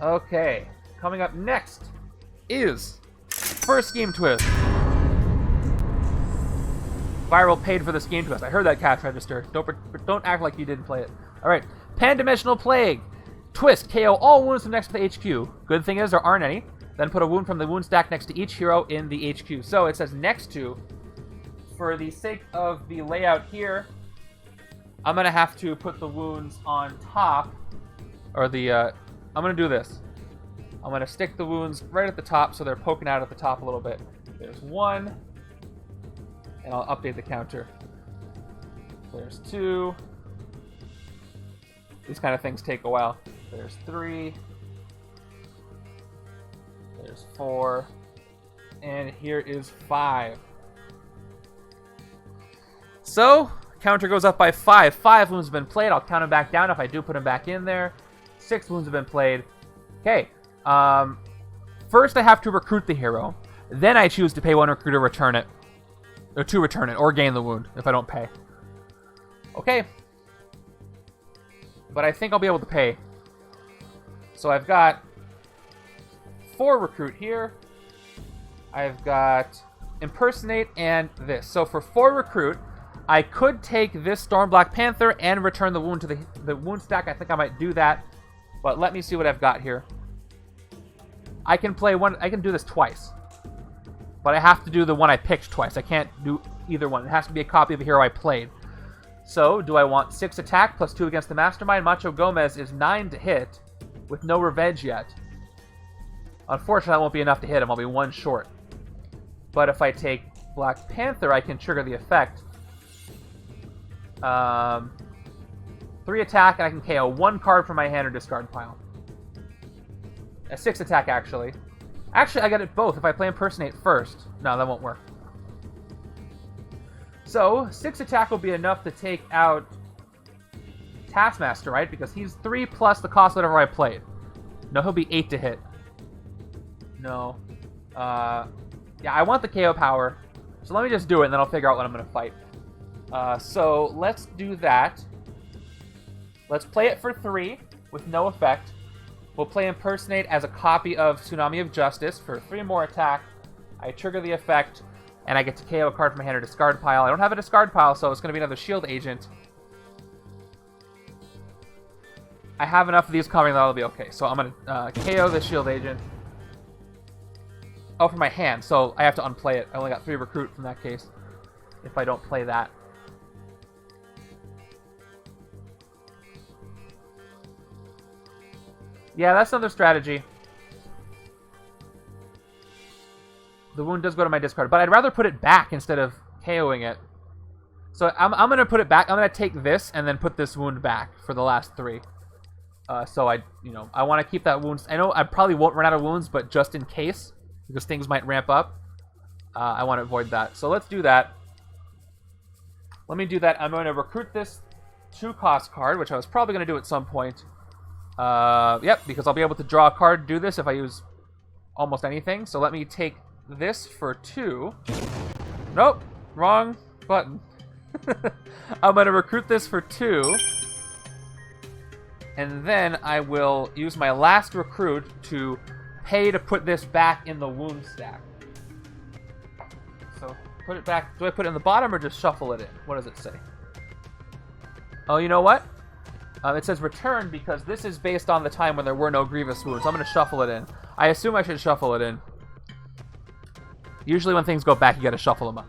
Okay, coming up next is first Scheme Twist. Viral paid for the Scheme Twist. I heard that cash register. Don't act like you didn't play it. All right, Pan-Dimensional Plague. Twist, KO all wounds from next to the HQ. Good thing is there aren't any. Then put a wound from the wound stack next to each hero in the HQ. So it says next to. For the sake of the layout here, I'm going to have to put the wounds on top. Or the, I'm going to do this. I'm going to stick the wounds right at the top so they're poking out at the top a little bit. There's 1. And I'll update the counter. There's 2. These kind of things take a while. There's 3. There's 4. And here is 5. So, counter goes up by 5. 5 wounds have been played. I'll count them back down if I do put them back in there. 6 wounds have been played. Okay. First I have to recruit the hero. Then I choose to pay 1 recruit to return it. Or to return it, or gain the wound if I don't pay. Okay. But I think I'll be able to pay. So I've got 4 recruit here. I've got impersonate and this. So for 4 recruit, I could take this Storm Black Panther and return the wound to the wound stack. I think I might do that. But let me see what I've got here. I can play one. I can do this twice. But I have to do the one I picked twice. I can't do either one. It has to be a copy of a hero I played. So, do I want 6 attack plus 2 against the Mastermind? Macho Gomez is 9 to hit with no revenge yet. Unfortunately, that won't be enough to hit him. I'll be 1 short. But if I take Black Panther, I can trigger the effect. 3 attack, and I can KO 1 card from my hand or discard pile. A 6 attack, actually. Actually, I got it both if I play Impersonate first. No, that won't work. So, 6 attack will be enough to take out Taskmaster, right? Because he's 3 plus the cost of whatever I played. No, he'll be 8 to hit. No. Yeah, I want the KO power. So let me just do it, and then I'll figure out what I'm going to fight. So let's do that. Let's play it for 3. with no effect. We'll play Impersonate as a copy of Tsunami of Justice for 3 more attack. I trigger the effect, and I get to KO a card from my hand or discard pile. I don't have a discard pile, so it's going to be another shield agent. I have enough of these coming that I'll be okay. So I'm going to KO the shield agent. Oh, for my hand, so I have to unplay it. I only got 3 recruit from that case if I don't play that. Yeah, that's another strategy. The wound does go to my discard, but I'd rather put it back instead of KOing it. So I'm going to put it back. I'm going to take this and then put this wound back for the last 3. So I want to keep that wound. I know I probably won't run out of wounds, but just in case, because things might ramp up, I want to avoid that. So let's do that. Let me do that. I'm going to recruit this 2-cost card, which I was probably going to do at some point. Yep, because I'll be able to draw a card, do this if I use almost anything. So let me take this for 2. Nope, wrong button. I'm going to recruit this for 2. And then I will use my last recruit to pay to put this back in the wound stack. So put it back. Do I put it in the bottom or just shuffle it in? What does it say? Oh, you know what? It says return because this is based on the time when there were no grievous wounds. I'm going to shuffle it in. I assume I should shuffle it in. Usually when things go back, you got to shuffle them up.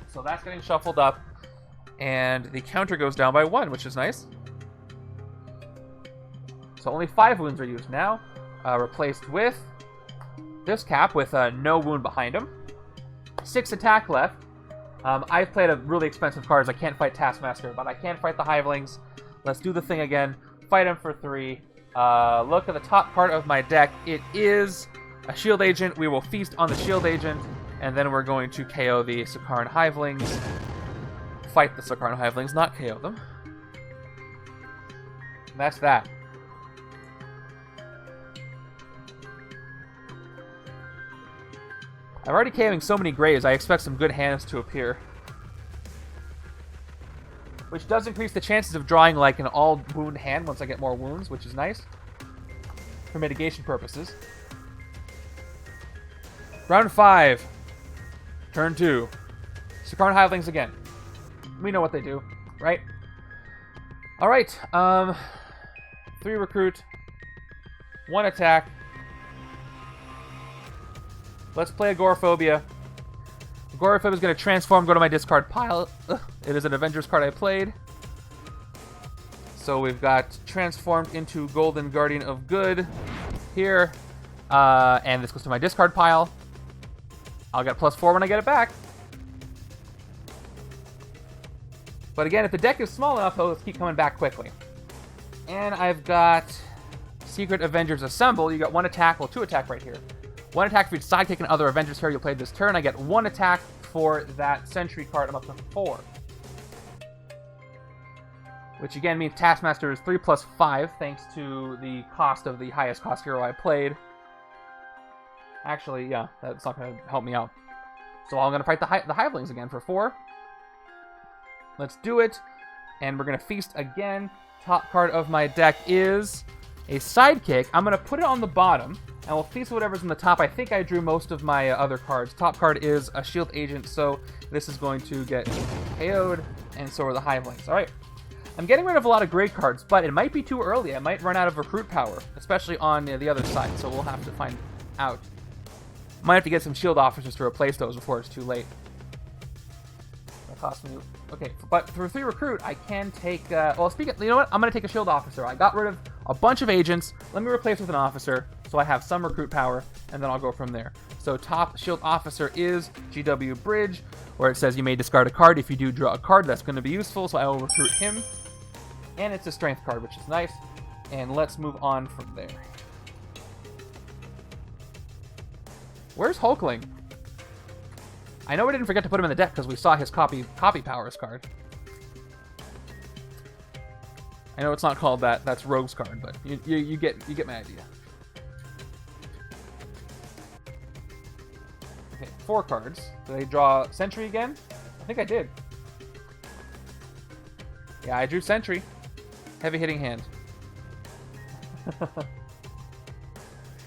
So that's getting shuffled up. And the counter goes down by 1, which is nice. So only 5 wounds are used now. Replaced with this cap with no wound behind him. 6 attack left. I've played a really expensive cards. I can't fight Taskmaster, but I can fight the Hivelings. Let's do the thing again. Fight him for 3. Look at the top part of my deck. It is a shield agent. We will feast on the shield agent, and then we're going to KO the Sakaaran Hivelings. Fight the Sakaaran Hivelings, not KO them. And that's that. I'm already KOing so many Graves, I expect some good hands to appear. Which does increase the chances of drawing like an all-wound hand once I get more wounds, which is nice. For mitigation purposes. Round 5. Turn 2. Sakaaran Hivelings again. We know what they do, right? Alright, 3 recruit. 1 attack. Let's play Agoraphobia. Agoraphobia is going to transform, go to my discard pile. Ugh, it is an Avengers card I played. So we've got transformed into Golden Guardian of Good here. And this goes to my discard pile. I'll get +4 when I get it back. But again, if the deck is small enough, it'll keep coming back quickly. And I've got Secret Avengers Assemble. You got 1 attack, well 2 attack right here. 1 attack for each sidekick and other Avengers hero you played this turn. I get 1 attack for that Sentry card. I'm up to 4. Which again means Taskmaster is 3 + 5, thanks to the cost of the highest cost hero I played. Actually, yeah, that's not going to help me out. So I'm going to fight the Hivelings again for 4. Let's do it. And we're going to feast again. Top card of my deck is a sidekick. I'm going to put it on the bottom. And we'll feast whatever's in the top. I think I drew most of my other cards. Top card is a shield agent, so this is going to get KO'd, and so are the Hivelings. Alright. I'm getting rid of a lot of great cards, but it might be too early. I might run out of recruit power, especially on the other side, so we'll have to find out. Might have to get some shield officers to replace those before it's too late. That cost me... Okay, but for 3 recruit, I can take... well, speaking... You know what? I'm going to take a shield officer. I got rid of a bunch of agents. Let me replace with an officer, so I have some recruit power, and then I'll go from there. So top shield officer is GW Bridge, where it says you may discard a card. If you do draw a card, that's going to be useful, so I will recruit him. And it's a strength card, which is nice. And let's move on from there. Where's Hulkling? I know we didn't forget to put him in the deck because we saw his copy powers card. I know it's not called that. That's Rogue's card, but you get my idea. Okay, 4 cards. Did I draw Sentry again? I think I did. Yeah, I drew Sentry. Heavy hitting hand.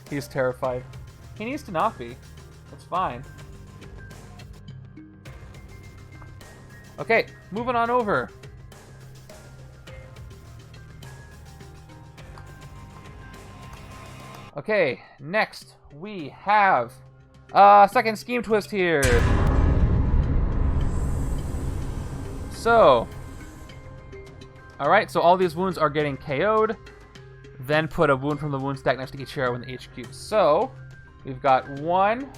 He's terrified. He needs to not be. It's fine. Okay, moving on over. Okay, next we have second scheme twist here. So, alright, so all these wounds are getting KO'd. Then put a wound from the wound stack next to each hero in the HQ. So, we've got 1,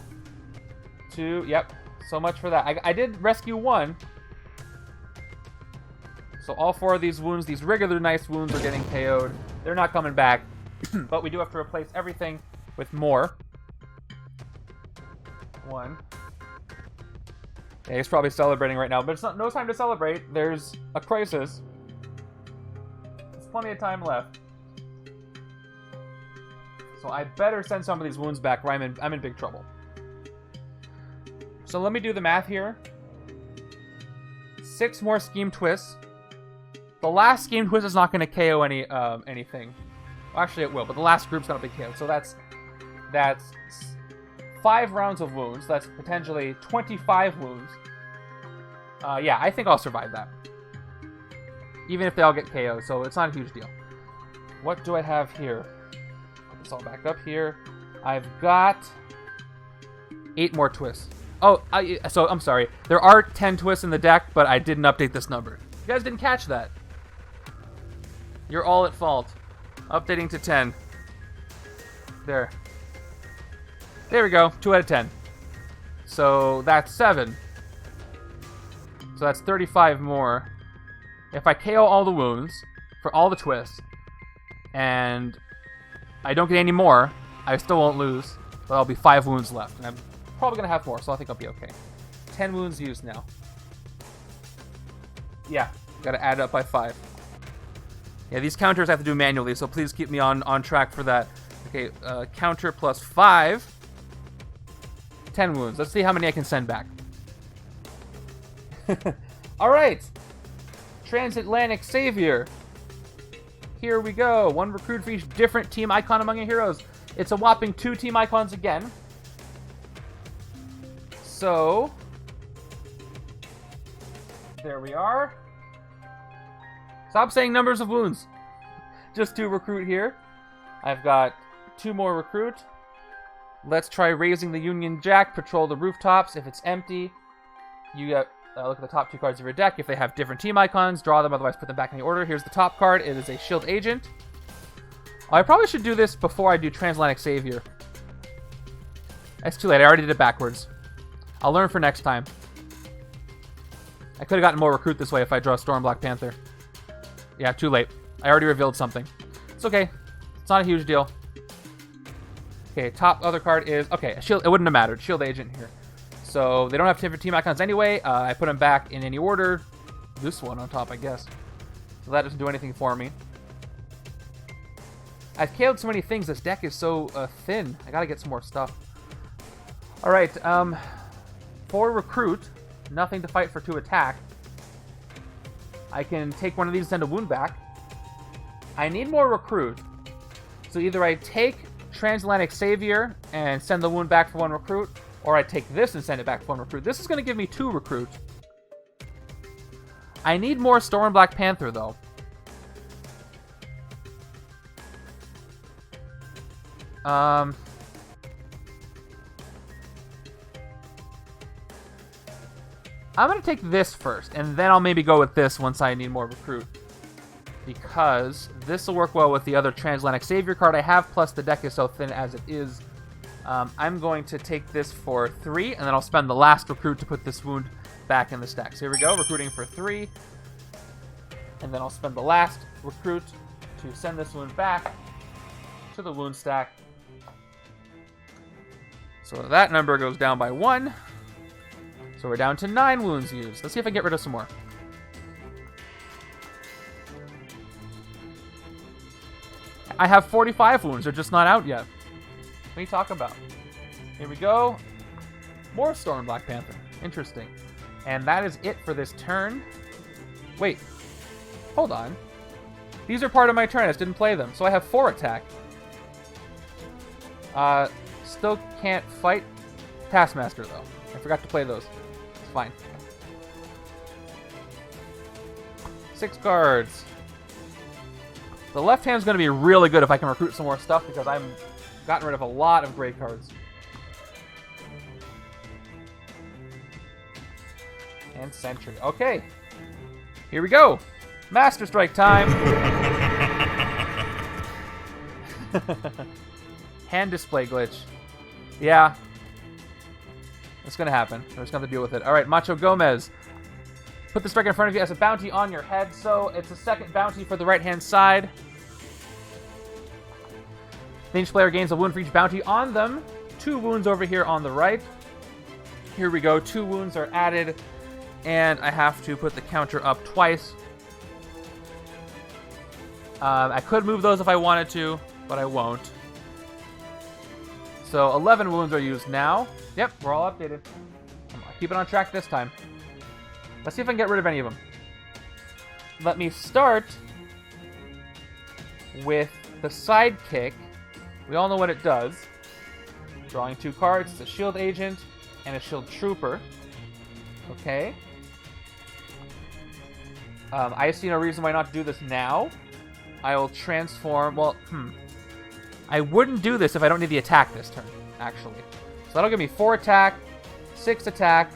2, yep, so much for that. I did rescue 1. So all 4 of these wounds, these regular nice wounds, are getting KO'd. They're not coming back, but we do have to replace everything with more. 1. Yeah, he's probably celebrating right now, but it's not no time to celebrate. There's a crisis. There's plenty of time left. So I better send some of these wounds back, or I'm in big trouble. So let me do the math here. 6 more scheme twists. The last scheme twist is not going to KO anything. Well, actually, it will, but the last group's going to be KO. So that's 5 rounds of wounds. That's potentially 25 wounds. Yeah, I think I'll survive that. Even if they all get KO, so it's not a huge deal. What do I have here? Put this all back up here. I've got 8 more twists. Oh, so I'm sorry. There are 10 twists in the deck, but I didn't update this number. You guys didn't catch that. You're all at fault. Updating to 10. There. There we go. 2 out of 10. So that's 7. So that's 35 more. If I KO all the wounds for all the twists, and I don't get any more, I still won't lose. But there'll be 5 wounds left. And I'm probably going to have more, so I think I'll be okay. 10 wounds used now. Yeah, got to add it up by 5. Yeah, these counters I have to do manually, so please keep me on track for that. Okay, counter plus 5. 10 wounds. Let's see how many I can send back. Alright. Transatlantic Savior. Here we go. 1 recruit for each different team icon among your heroes. It's a whopping 2 team icons again. So, there we are. Stop saying numbers of wounds. Just 2 recruit here. I've got 2 more recruit. Let's try raising the Union Jack. Patrol the rooftops. If it's empty, you get look at the top 2 cards of your deck. If they have different team icons, draw them. Otherwise, put them back in the order. Here's the top card. It is a Shield Agent. I probably should do this before I do Transatlantic Savior. It's too late. I already did it backwards. I'll learn for next time. I could have gotten more recruit this way if I draw Storm Black Panther. Yeah, too late. I already revealed something. It's okay. It's not a huge deal. Okay, top other card is... Okay, a shield. It wouldn't have mattered. Shield Agent here. So, they don't have different team icons anyway. I put them back in any order. This one on top, I guess. So that doesn't do anything for me. I've KO'd so many things. This deck is so thin. I gotta get some more stuff. Alright, 4 recruit. Nothing to fight for 2 attack. I can take one of these and send a wound back. I need more recruit. So either I take Transatlantic Savior and send the wound back for 1 recruit, or I take this and send it back for 1 recruit. This is going to give me 2 recruit. I need more Storm Black Panther, though. I'm going to take this first, and then I'll maybe go with this once I need more recruit. Because this will work well with the other Transatlantic Savior card I have, plus the deck is so thin as it is. I'm going to take this for 3, and then I'll spend the last recruit to put this wound back in the stack. So here we go, recruiting for 3. And then I'll spend the last recruit to send this wound back to the wound stack. So that number goes down by 1. So we're down to 9 wounds used. Let's see if I can get rid of some more. I have 45 wounds. They're just not out yet. What are you talking about? Here we go. More Storm Black Panther. Interesting. And that is it for this turn. Wait. Hold on. These are part of my turn. I just didn't play them. So I have 4 attack. Still can't fight Taskmaster, though. I forgot to play those. It's fine. 6 cards. The left hand's going to be really good if I can recruit some more stuff, because I've gotten rid of a lot of gray cards. And Sentry. Okay. Here we go. Master Strike time. Hand display glitch. Yeah. It's going to happen. We're just going to deal with it. All right, Macho Gomez. Put the strike in front of you as a bounty on your head, so it's a second bounty for the right-hand side. The each player gains a wound for each bounty on them. 2 wounds over here on the right. Here we go. 2 wounds are added, and I have to put the counter up twice. I could move those if I wanted to, but I won't. So 11 wounds are used now. Yep, we're all updated. Keep it on track this time. Let's see if I can get rid of any of them. Let me start with the sidekick. We all know what it does. Drawing 2 cards. It's a shield agent and a shield trooper. Okay. I see no reason why not to do this now. I will transform... Well, I wouldn't do this if I don't need the attack this turn, actually. So that'll give me 4 attack, 6 attack,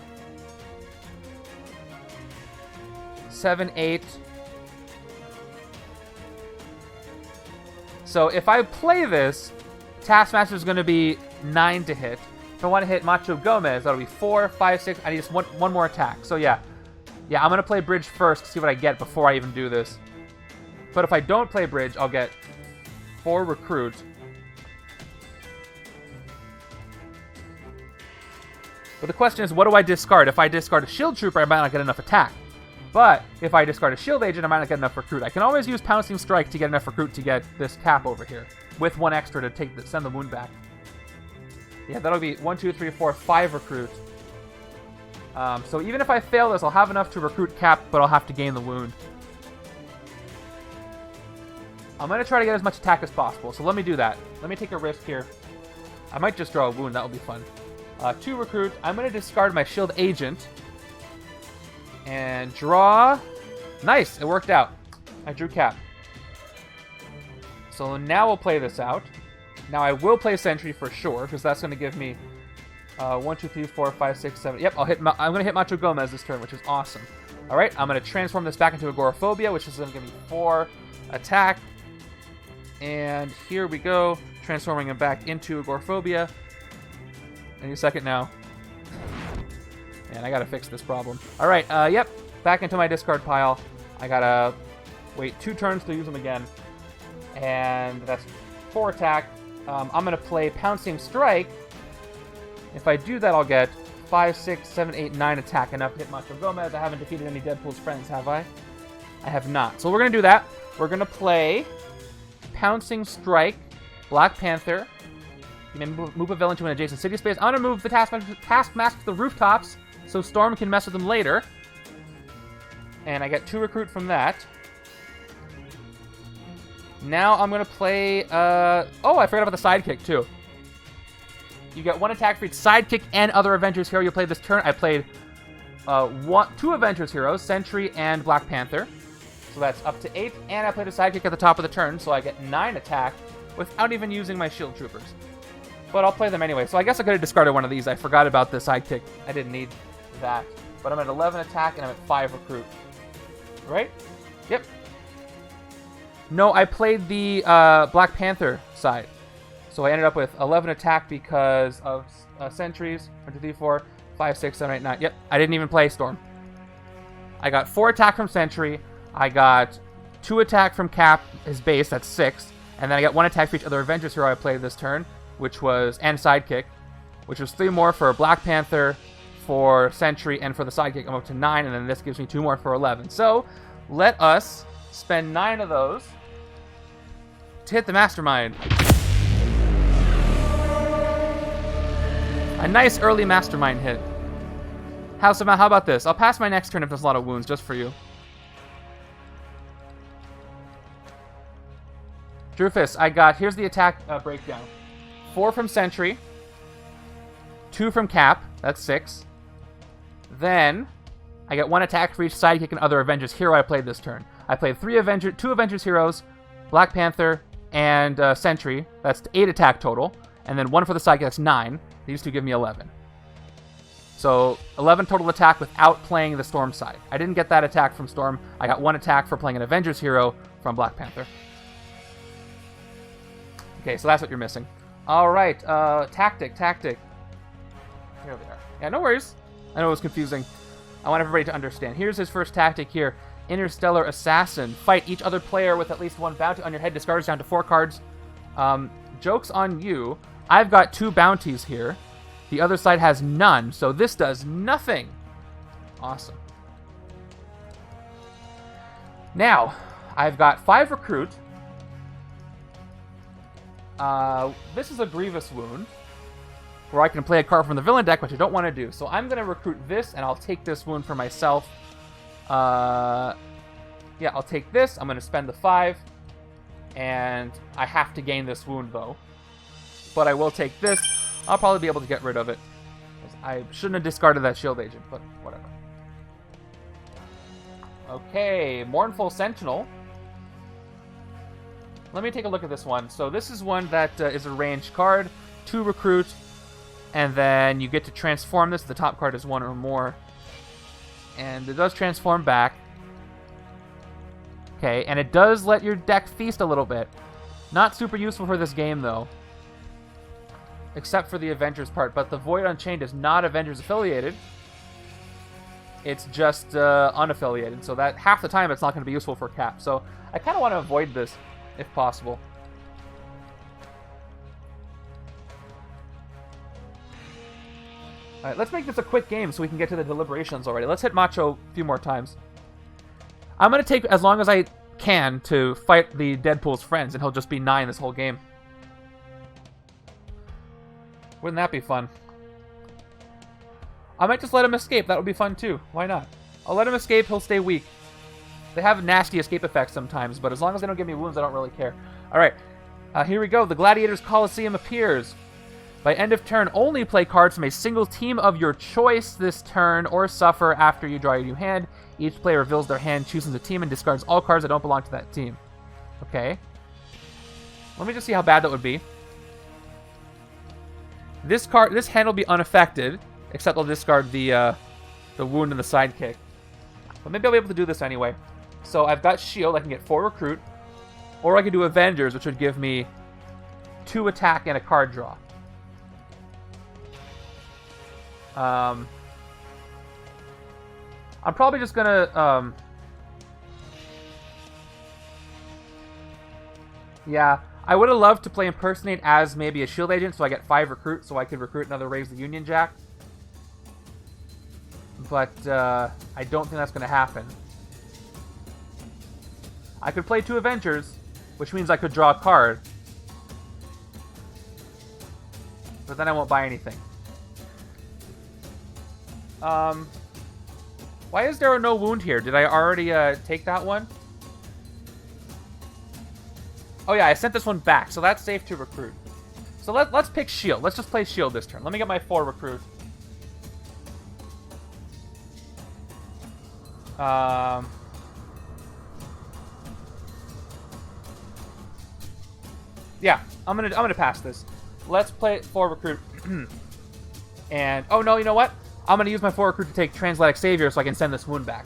7, 8. So if I play this, Taskmaster is going to be 9 to hit. If I want to hit Macho Gomez, that'll be 4, 5, 6. I need just one more attack. So yeah, I'm going to play bridge first to see what I get before I even do this. But if I don't play bridge, I'll get 4 recruit. But the question is, what do I discard? If I discard a shield trooper, I might not get enough attack. But if I discard a shield agent, I might not get enough recruit. I can always use pouncing strike to get enough recruit to get this cap over here, with 1 extra to send the wound back. Yeah, that'll be 1, 2, 3, 4, 5 recruit. So even if I fail this, I'll have enough to recruit cap, but I'll have to gain the wound. I'm going to try to get as much attack as possible, so let me do that. Let me take a risk here. I might just draw a wound, that will be fun. 2 recruit. I'm going to discard my shield agent. And draw. Nice, it worked out. I drew cap. So now we'll play this out. Now I will play Sentry for sure, because that's going to give me 1, 2, 3, 4, 5, 6, 7. Yep, I'm going to hit Macho Gomez this turn, which is awesome. All right, I'm going to transform this back into Agoraphobia, which is going to give me 4 attack. And here we go, transforming him back into Agoraphobia. Any second now. Man, I gotta fix this problem. Alright, yep. Back into my discard pile. I gotta wait 2 turns to use them again. And that's 4 attack. I'm gonna play Pouncing Strike. If I do that, I'll get 5, 6, 7, 8, 9 attack. Enough to hit Macho Gomez. I haven't defeated any Deadpool's friends, have I? I have not. So we're gonna do that. We're gonna play Pouncing Strike, Black Panther. You may move a villain to an adjacent city space. I'm going to move the Taskmaster to the rooftops so Storm can mess with them later. And I get 2 recruit from that. Now I'm going to play... oh, I forgot about the sidekick, too. You get 1 attack for each sidekick and other Avengers hero you play this turn. I played 2 Avengers heroes, Sentry and Black Panther. So that's up to 8. And I played a sidekick at the top of the turn, so I get 9 attack without even using my shield troopers. But I'll play them anyway. So I guess I could have discarded one of these. I forgot about the sidekick. I didn't need that. But I'm at 11 attack and I'm at 5 recruit. Right? Yep. No, I played the Black Panther side. So I ended up with 11 attack because of sentries. 1, 2, 3, 4, 5, 6, 7, 8, 9. Yep. I didn't even play Storm. I got 4 attack from Sentry. I got 2 attack from Cap, his base. That's 6. And then I got 1 attack for each other Avengers hero I played this turn, which was, and sidekick, which was 3 more for Black Panther, for Sentry, and for the sidekick. I'm up to 9, and then this gives me 2 more for 11. So let us spend 9 of those to hit the Mastermind. A nice early Mastermind hit. How about this? I'll pass my next turn if there's a lot of wounds, just for you. Drufus, I got, here's the attack breakdown. 4 from Sentry. 2 from Cap. That's 6. Then, I get 1 attack for each sidekick and other Avengers hero I played this turn. I played 2 Avengers heroes, Black Panther, and Sentry. That's 8 attack total. And then 1 for the sidekick, that's 9. These two give me 11. So, 11 total attack without playing the Storm side. I didn't get that attack from Storm. I got 1 attack for playing an Avengers hero from Black Panther. Okay, so that's what you're missing. Alright, tactic. Here we are. Yeah, no worries. I know it was confusing. I want everybody to understand. Here's his first tactic here. Interstellar Assassin. Fight each other player with at least 1 bounty on your head. Discards down to 4 cards. Joke's on you. I've got 2 bounties here. The other side has none, so this does nothing. Awesome. Now, I've got 5 recruit. This is a Grievous Wound, where I can play a card from the villain deck, which I don't want to do. So I'm going to recruit this, and I'll take this wound for myself. Yeah, I'll take this. I'm going to spend the 5, and I have to gain this wound, though. But I will take this. I'll probably be able to get rid of it. I shouldn't have discarded that shield agent, but whatever. Okay, Mournful Sentinel. Let me take a look at this one. So this is one that is a ranged card. 2 recruit. And then you get to transform this. The top card is 1 or more. And it does transform back. Okay, and it does let your deck feast a little bit. Not super useful for this game, though. Except for the Avengers part. But the Void Unchained is not Avengers affiliated. It's just unaffiliated. So that half the time it's not going to be useful for Cap. So I kind of want to avoid this if possible. Alright, let's make this a quick game so we can get to the deliberations already. Let's hit Macho a few more times. I'm going to take as long as I can to fight the Deadpool's friends, and he'll just be 9 this whole game. Wouldn't that be fun? I might just let him escape. That would be fun too. Why not? I'll let him escape. He'll stay weak. They have nasty escape effects sometimes, but as long as they don't give me wounds, I don't really care. Alright, here we go. The Gladiators Coliseum appears. By end of turn, only play cards from a single team of your choice this turn, or suffer after you draw your new hand. Each player reveals their hand, chooses a team, and discards all cards that don't belong to that team. Okay. Let me just see how bad that would be. This hand will be unaffected, except I'll discard the wound and the sidekick. But maybe I'll be able to do this anyway. So I've got Shield, I can get 4 recruit. Or I can do Avengers, which would give me 2 attack and a card draw. I'm probably just gonna, yeah, I would have loved to play Impersonate as maybe a shield agent, so I get 5 recruit, so I could recruit another Raise the Union Jack. But, I don't think that's gonna happen. I could play 2 Avengers, which means I could draw a card. But then I won't buy anything. Why is there no wound here? Did I already take that one? Oh yeah, I sent this one back, so that's safe to recruit. So let's pick Shield. Let's just play Shield this turn. Let me get my 4 recruit. Yeah, I'm gonna pass this. Let's play 4 recruit. And oh no, you know what? I'm gonna use my 4 recruit to take Transatlantic Savior so I can send this wound back.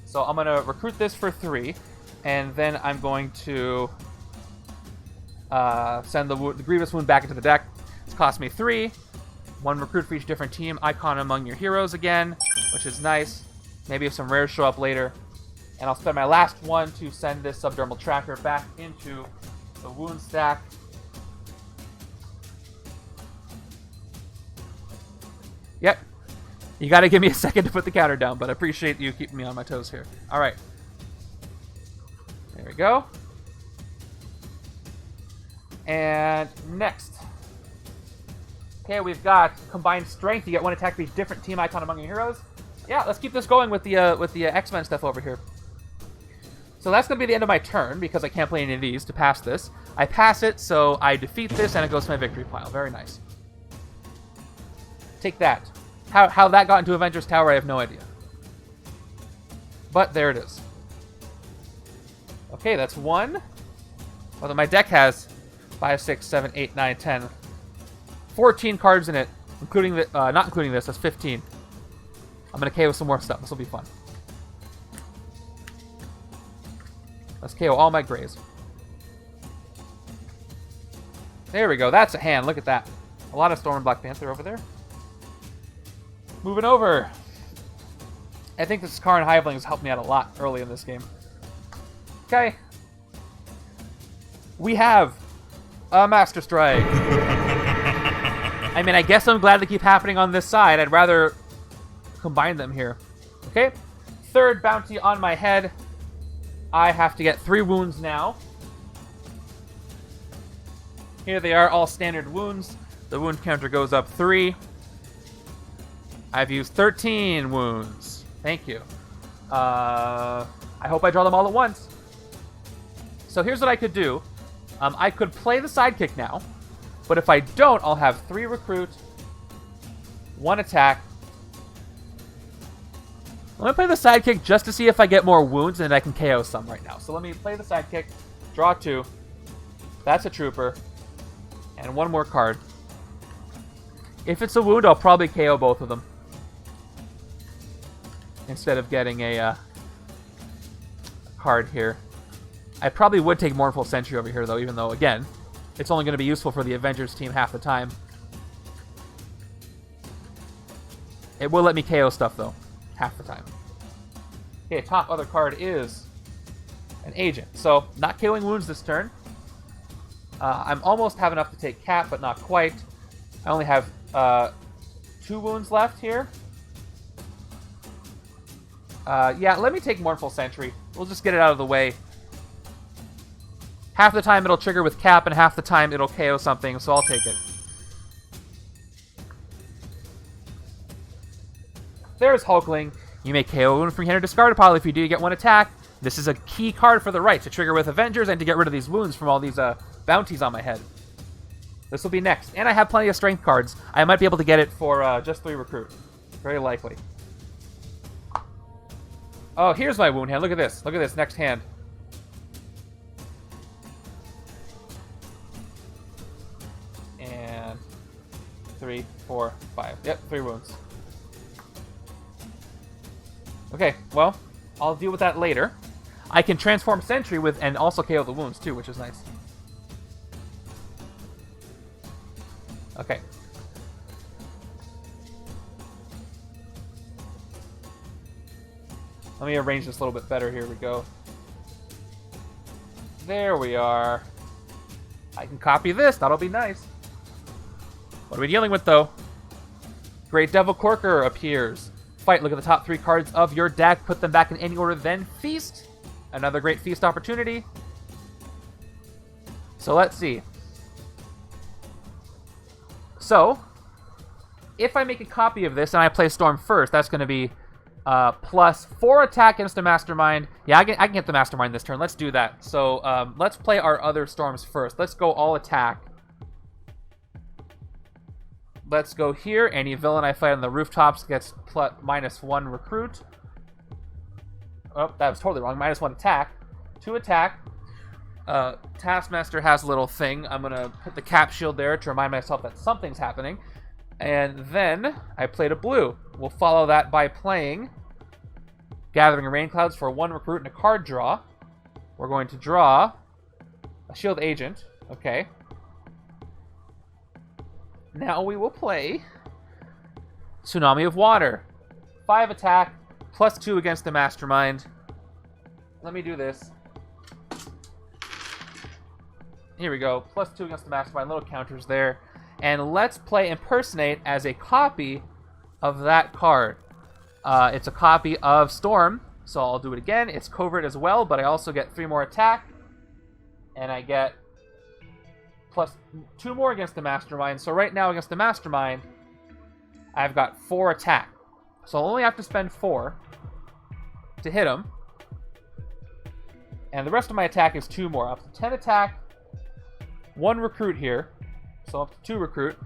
So I'm gonna recruit this for 3, and then I'm going to send the Grievous Wound back into the deck. It's cost me 3. 1 recruit for each different team. Icon among your heroes again, which is nice. Maybe if some rares show up later. And I'll spend my last 1 to send this Subdermal Tracker back into the wound stack. Yep. You gotta give me a second to put the counter down, but I appreciate you keeping me on my toes here. Alright. There we go. And next. Okay, we've got Combined Strength. You get 1 attack for each different team icon among your heroes. Yeah, let's keep this going with the X-Men stuff over here. So that's going to be the end of my turn, because I can't play any of these to pass this. I pass it, so I defeat this, and it goes to my victory pile. Very nice. Take that. How that got into Avenger's Tower, I have no idea. But there it is. Okay, that's 1. Although my deck has 5, 6, 7, 8, 9, 10. 14 cards in it, including the, not including this, that's 15. I'm going to KO some more stuff. This will be fun. Let's KO all my Greys. There we go. That's a hand. Look at that. A lot of Storm and Black Panther over there. Moving over. I think the Sakaar and Hivelings helped me out a lot early in this game. Okay. We have a Master Strike. I mean, I guess I'm glad they keep happening on this side. I'd rather combine them here. Okay. Third bounty on my head. I have to get 3 wounds now. Here they are, all standard wounds. The wound counter goes up 3. I've used 13 wounds. Thank you. I hope I draw them all at once. So here's what I could do. I could play the sidekick now, but if I don't, I'll have 3 recruit, 1 attack. Let me play the sidekick just to see if I get more wounds and I can KO some right now. So let me play the sidekick, draw 2. That's a trooper. And 1 more card. If it's a wound, I'll probably KO both of them. Instead of getting a card here. I probably would take Mournful Sentry over here, though, even though, again, it's only going to be useful for the Avengers team half the time. It will let me KO stuff, though, half the time. Okay, top other card is an Agent. So, not KOing wounds this turn. I'm almost have enough to take Cap, but not quite. I only have 2 wounds left here. Yeah, let me take Mournful Sentry. We'll just get it out of the way. Half the time it'll trigger with Cap, and half the time it'll KO something, so I'll take it. There's Hulkling. You may KO one from your hand or discard a pile. If you do, you get 1 attack. This is a key card for the right to trigger with Avengers and to get rid of these wounds from all these bounties on my head. This will be next. And I have plenty of strength cards. I might be able to get it for just 3 recruit. Very likely. Oh, here's my wound hand. Look at this. Look at this next hand. And 3, 4, 5. Yep, 3 wounds. Okay, well, I'll deal with that later. I can transform Sentry with and also KO the wounds too, which is nice. Okay. Let me arrange this a little bit better. Here we go. There we are. I can copy this. That'll be nice. What are we dealing with, though? Great Devil Corker appears. Fight. Look at the top 3 cards of your deck. Put them back in any order, then feast. Another great feast opportunity. So let's see. So, if I make a copy of this and I play Storm first, that's going to be plus 4 attack against a Mastermind. Yeah, I can get the Mastermind this turn. Let's do that. So let's play our other Storms first. Let's go all attack. Let's go here. Any villain I fight on the rooftops gets -1 recruit. Oh, that was totally wrong. -1 attack. 2 attack. Taskmaster has a little thing. I'm going to put the Cap Shield there to remind myself that something's happening. And then I played a blue. We'll follow that by playing Gathering Rain Clouds for 1 recruit and a card draw. We're going to draw a Shield Agent. Okay. Now we will play Tsunami of Water. 5 attack, +2 against the Mastermind. Let me do this. Here we go. +2 against the Mastermind. Little counters there. And let's play Impersonate as a copy of that card. It's a copy of Storm, so I'll do it again. It's covert as well, but I also get 3 more attack. And I get +2 more against the Mastermind. So right now against the Mastermind, I've got 4 attack. So I'll only have to spend 4 to hit him. And the rest of my attack is 2 more. Up to 10 attack, 1 recruit here. So up to 2 recruit.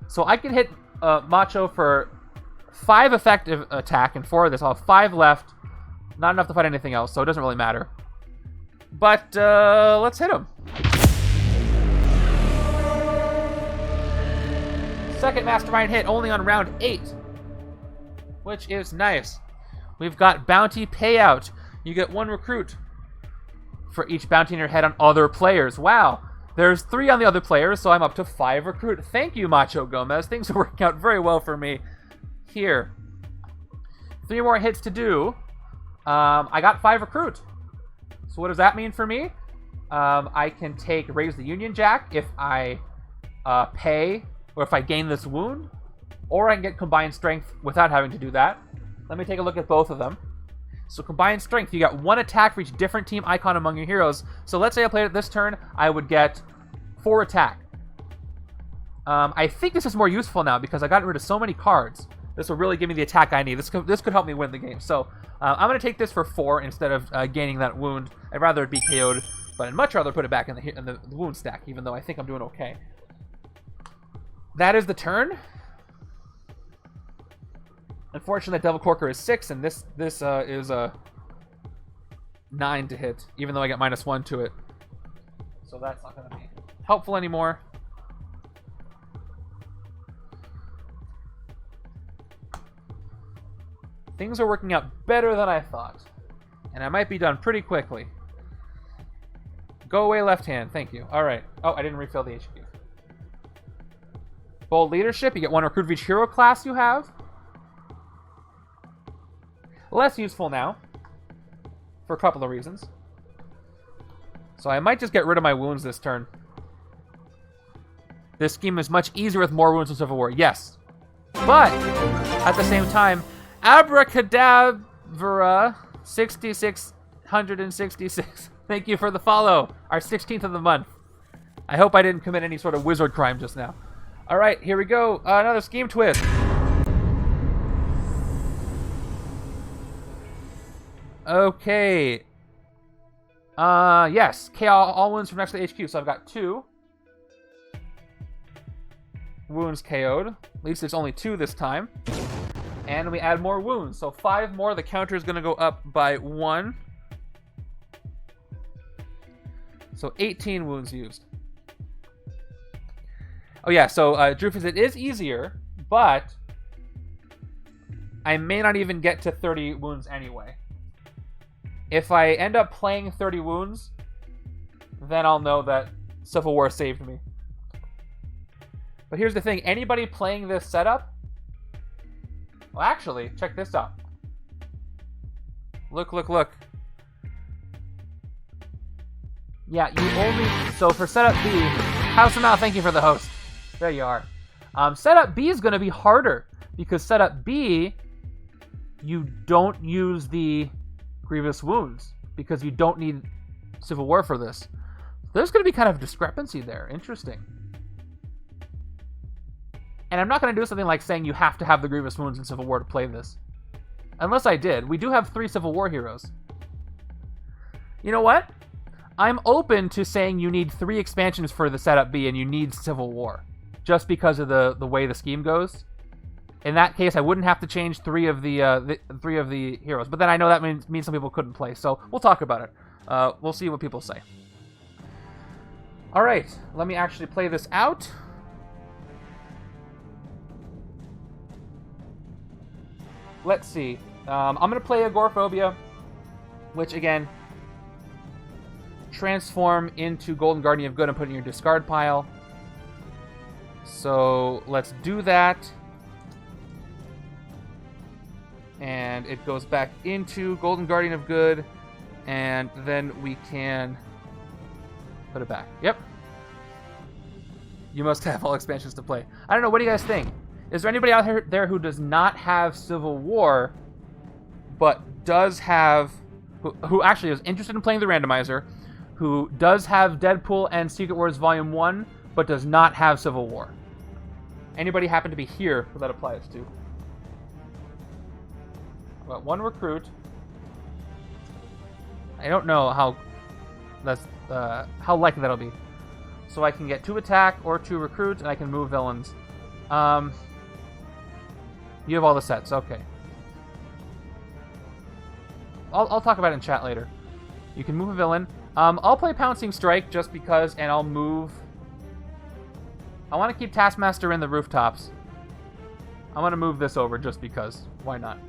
So I can hit Macho for 5 effective attack and 4 of this. I'll have 5 left. Not enough to fight anything else, so it doesn't really matter. But let's hit him. Second Mastermind hit only on round 8, which is nice. We've got bounty payout. You get 1 recruit for each bounty in your head on other players. Wow. There's 3 on the other players, so I'm up to 5 recruit. Thank you, Macho Gomez. Things are working out very well for me here. 3 more hits to do. I got 5 recruit. So what does that mean for me? I can take Raise the Union Jack if I pay, or if I gain this wound, or I can get Combined Strength without having to do that. Let me take a look at both of them. So Combined Strength, you got 1 attack for each different team icon among your heroes. So let's say I played it this turn, I would get 4 attack. I think this is more useful now because I got rid of so many cards. This will really give me the attack I need. This could help me win the game. So I'm going to take this for 4 instead of gaining that wound. I'd rather it be KO'd, but I'd much rather put it back in the wound stack, even though I think I'm doing okay. That is the turn. Unfortunately, that Devil Corker is 6, and this is a 9 to hit, even though I got -1 to it. So that's not going to be helpful anymore. Things are working out better than I thought, and I might be done pretty quickly. Go away, left hand. Thank you. All right. Oh, I didn't refill the HQ. Bold Leadership. You get 1 recruit for each hero class you have. Less useful now, for a couple of reasons. So I might just get rid of my wounds this turn. This scheme is much easier with more wounds in Civil War. Yes. But, at the same time, Abracadabra 6666. Thank you for the follow. Our 16th of the month. I hope I didn't commit any sort of wizard crime just now. All right, here we go. Another scheme twist. Okay. Yes. All wounds from next to the HQ. So I've got 2 wounds KO'd. At least it's only 2 this time. And we add more wounds. So 5 more. The counter is going to go up by 1. So 18 wounds used. Oh yeah, so Drufus, it is easier, but I may not even get to 30 wounds anyway. If I end up playing 30 wounds, then I'll know that Civil War saved me. But here's the thing, anybody playing this setup... Well, actually, check this out. Look, look, look. Yeah, you only... So for setup B... House of Mal, thank you for the host. There you are. Setup B is going to be harder, because setup B, you don't use the Grievous Wounds, because you don't need Civil War for this. There's going to be kind of a discrepancy there. Interesting. And I'm not going to do something like saying you have to have the Grievous Wounds in Civil War to play this. Unless I did. We do have 3 Civil War heroes. You know what? I'm open to saying you need 3 expansions for the setup B and you need Civil War. Just because of the way the scheme goes. In that case, I wouldn't have to change 3 of the 3 of the heroes. But then I know that means some people couldn't play. So we'll talk about it. We'll see what people say. All right. Let me actually play this out. Let's see. I'm going to play Agoraphobia, which, again, transform into Golden Guardian of Good and put it in your discard pile. So let's do that. And it goes back into Golden Guardian of Good, and then we can put it back. Yep. You must have all expansions to play. I don't know, what do you guys think? Is there anybody out there who does not have Civil War, but does have... Who actually is interested in playing the Randomizer, who does have Deadpool and Secret Wars Volume 1, but does not have Civil War? Anybody happen to be here who that applies to? Got 1 recruit. I don't know how That's how likely that'll be. So I can get 2 attack or 2 recruit, and I can move villains. You have all the sets, okay. I'll talk about it in chat later. You can move a villain. I'll play Pouncing Strike just because, and I'll move... I want to keep Taskmaster in the rooftops. I'm going to move this over just because. Why not?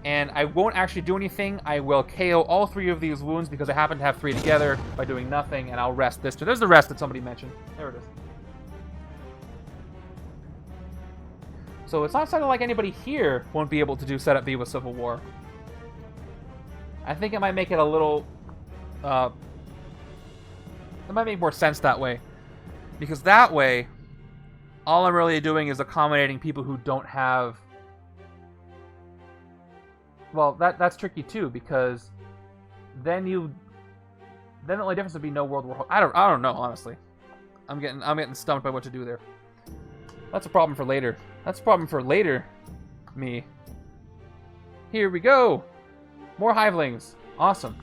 And I won't actually do anything. I will KO all 3 of these wounds because I happen to have 3 together by doing nothing, and I'll rest this. There's the rest that somebody mentioned. There it is. So it's not sounding like anybody here won't be able to do Setup B with Civil War. I think it might make it a little... it might make more sense that way. Because that way, all I'm really doing is accommodating people who don't have... Well, that's tricky too, because then the only difference would be no World War. I don't know, honestly. I'm getting stumped by what to do there. That's a problem for later. That's a problem for later me. Here we go. More Hivelings. Awesome.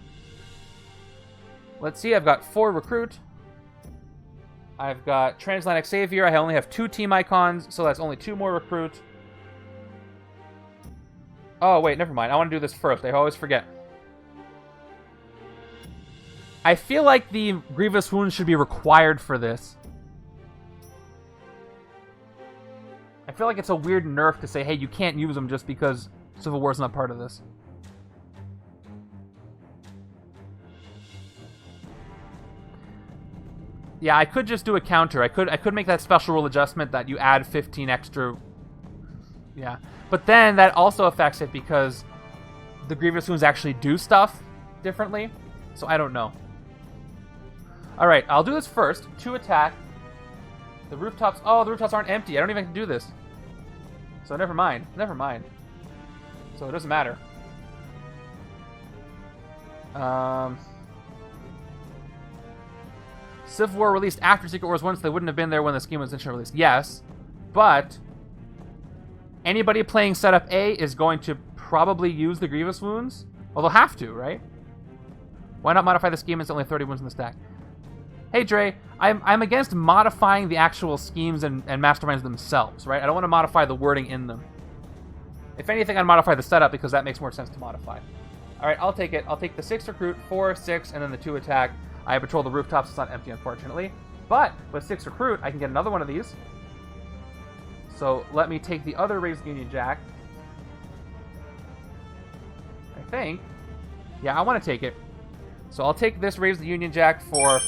Let's see, I've got 4 recruit. I've got Transatlantic Savior. I only have 2 team icons, so that's only 2 more recruit. Oh, wait, never mind. I want to do this first. I always forget. I feel like the Grievous Wounds should be required for this. I feel like it's a weird nerf to say, hey, you can't use them just because Civil War's not part of this. Yeah, I could just do a counter. I could make that special rule adjustment that you add 15 extra... Yeah. But then that also affects it because the Grievous Wounds actually do stuff differently. So I don't know. Alright, I'll do this first. 2 attack. The rooftops... Oh, the rooftops aren't empty. I don't even have to do this. So never mind. Never mind. So it doesn't matter. Civil War released after Secret Wars 1, so they wouldn't have been there when the scheme was initially released. Yes, but... Anybody playing Setup A is going to probably use the Grievous Wounds. Well, they'll have to, right? Why not modify the scheme? It's only 30 wounds in the stack. Hey, Dre, I'm against modifying the actual schemes and masterminds themselves, right? I don't want to modify the wording in them. If anything, I'd modify the setup because that makes more sense to modify. All right, I'll take it. I'll take the 6 recruit, 4, 6, and then the 2 attack. I patrol the rooftops. It's not empty, unfortunately. But with 6 recruit, I can get another one of these. So let me take the other Raised Union Jack. I think. Yeah, I want to take it. So I'll take this Raised Union Jack for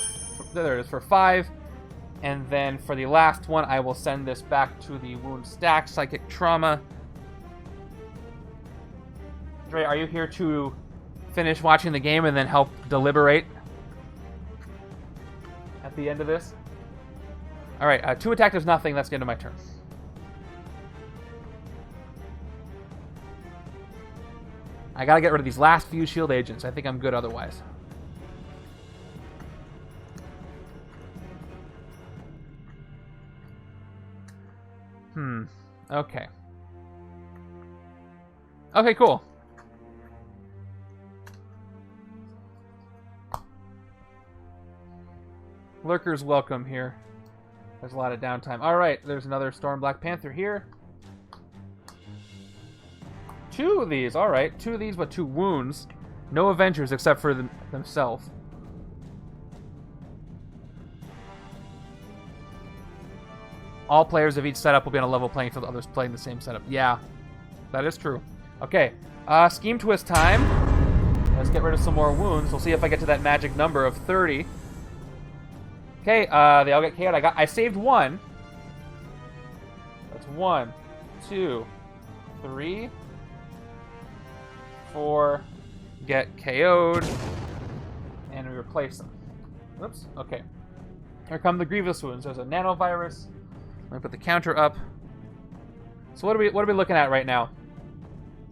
there it is, for 5. And then for the last one, I will send this back to the wound stack, Psychic Trauma. Dre, are you here to finish watching the game and then help deliberate at the end of this? Alright, 2 attack does nothing. That's the end of my turn. I gotta get rid of these last few shield agents. I think I'm good otherwise. Okay. Okay, cool. Lurkers welcome here. There's a lot of downtime. Alright, there's another Storm Black Panther here. 2 of these, alright. 2 of these, but 2 wounds. No Avengers except for themselves. All players of each setup will be on a level playing field with others playing the same setup. Yeah, that is true. Okay, Scheme Twist time. Let's get rid of some more wounds. We'll see if I get to that magic number of 30. Okay, they all get KO'd. I saved 1. That's 1, 2, 3, 4. Get KO'd. And we replace them. Oops, okay. Here come the Grievous Wounds. There's a nanovirus. Let me put the counter up. So what are we looking at right now?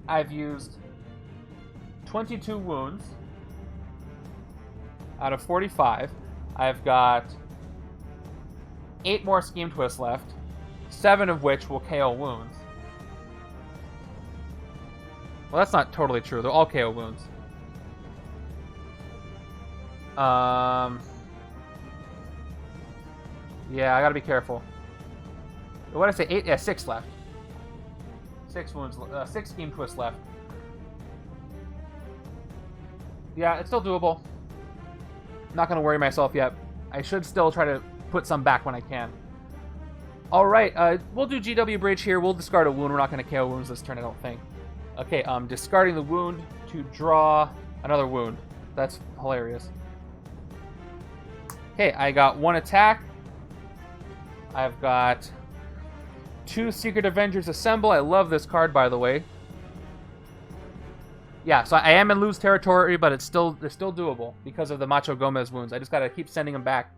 I've used 22 wounds out of 45. I've got 8 more Scheme Twists left, 7 of which will KO wounds. Well, that's not totally true. They're all KO wounds. Yeah, I gotta be careful. What did I say? 8? Yeah, 6 left. 6 wounds. 6 scheme twists left. Yeah, it's still doable. Not gonna worry myself yet. I should still try to put some back when I can. Alright, we'll do GW Bridge here. We'll discard a wound. We're not gonna KO wounds this turn, I don't think. Okay, discarding the wound to draw another wound. That's hilarious. Okay, I got 1 attack. I've got 2 Secret Avengers Assemble. I love this card, by the way. Yeah, so I am in lose territory, but it's still doable because of the Macho Gomez wounds. I just gotta keep sending them back.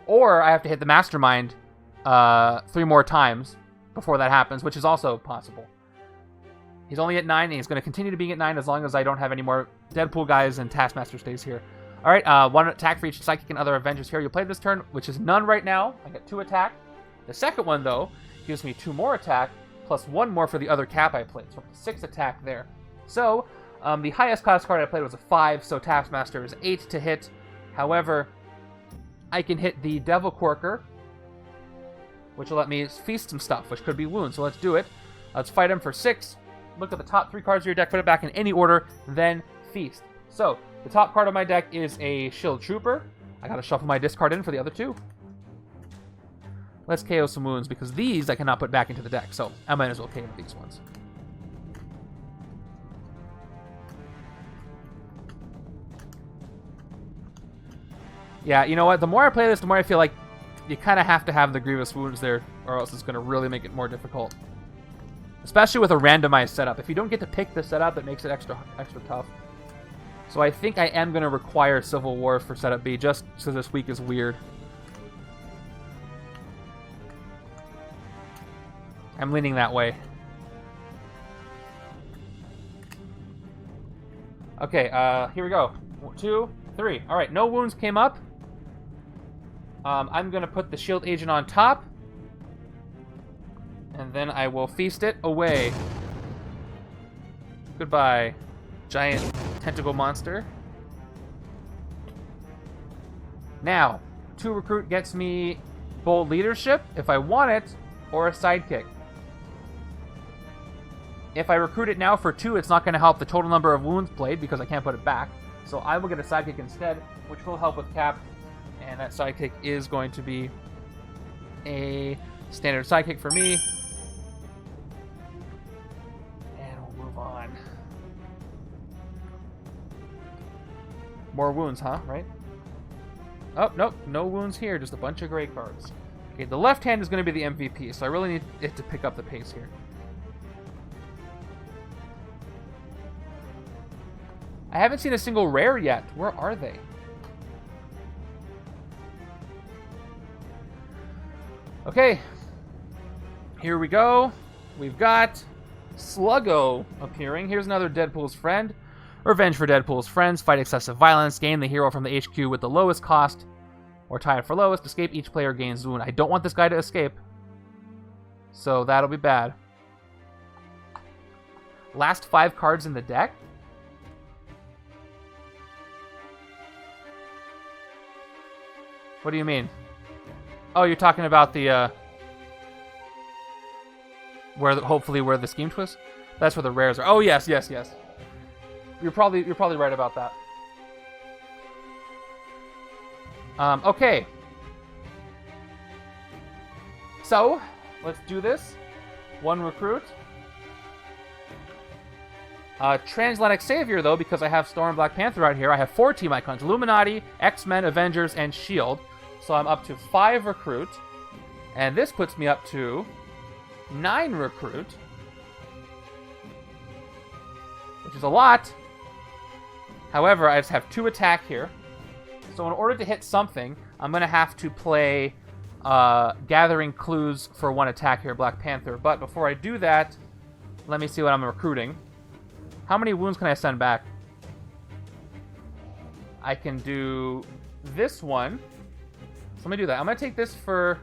Or I have to hit the Mastermind 3 more times before that happens, which is also possible. He's only at 9, and he's going to continue to be at 9 as long as I don't have any more Deadpool guys and Taskmaster stays here. Alright, 1 attack for each Psychic and other Avengers here you play this turn, which is none right now. I got 2 attack. The second one, though, gives me 2 more attack, plus 1 more for the other cap I played. So 6 attack there. So, the highest cost card I played was a 5, so Taskmaster is 8 to hit. However, I can hit the Devil Corker, which will let me feast some stuff, which could be wounds. So let's do it. Let's fight him for 6. Look at the top 3 cards of your deck, put it back in any order, then feast. So, the top card of my deck is a Shield Trooper. I gotta shuffle my discard in for the other 2. Let's KO some wounds, because these I cannot put back into the deck, so I might as well KO these ones. Yeah, you know what? The more I play this, the more I feel like you kind of have to have the Grievous Wounds there, or else it's going to really make it more difficult. Especially with a randomized setup. If you don't get to pick the setup, it makes it extra tough. So I think I am going to require Civil War for setup B, just so this week is weird. I'm leaning that way. Okay, here we go. 1, 2, 3. Alright, no wounds came up. I'm going to put the Shield Agent on top. And then I will feast it away. Goodbye, giant tentacle monster. Now, 2 recruit gets me Bold Leadership, if I want it, or a Sidekick. If I recruit it now for 2, it's not going to help the total number of wounds played because I can't put it back. So I will get a Sidekick instead, which will help with cap. And that Sidekick is going to be a standard Sidekick for me. And we'll move on. More wounds, huh? Right? Oh, nope. No wounds here. Just a bunch of gray cards. Okay, the left hand is going to be the MVP, so I really need it to pick up the pace here. I haven't seen a single rare yet. Where are they? Okay. Here we go. We've got Sluggo appearing. Here's another Deadpool's friend. Revenge for Deadpool's friends. Fight excessive violence. Gain the hero from the HQ with the lowest cost. Or tie it for lowest. Escape. Each player gains wound. I don't want this guy to escape. So that'll be bad. Last 5 cards in the deck. What do you mean? Oh, you're talking about the, hopefully where the scheme twist? That's where the rares are. Oh, yes. You're probably right about that. Okay. So, let's do this. 1 recruit. Transatlantic Savior, though, because I have Storm and Black Panther out here, I have 4 team icons. Illuminati, X-Men, Avengers, and S.H.I.E.L.D. So I'm up to 5 recruit. And this puts me up to 9 recruit. Which is a lot. However, I just have 2 attack here. So in order to hit something, I'm going to have to play Gathering Clues for 1 attack here, Black Panther. But before I do that, let me see what I'm recruiting. How many wounds can I send back? I can do this one. So let me do that. I'm going to take this for...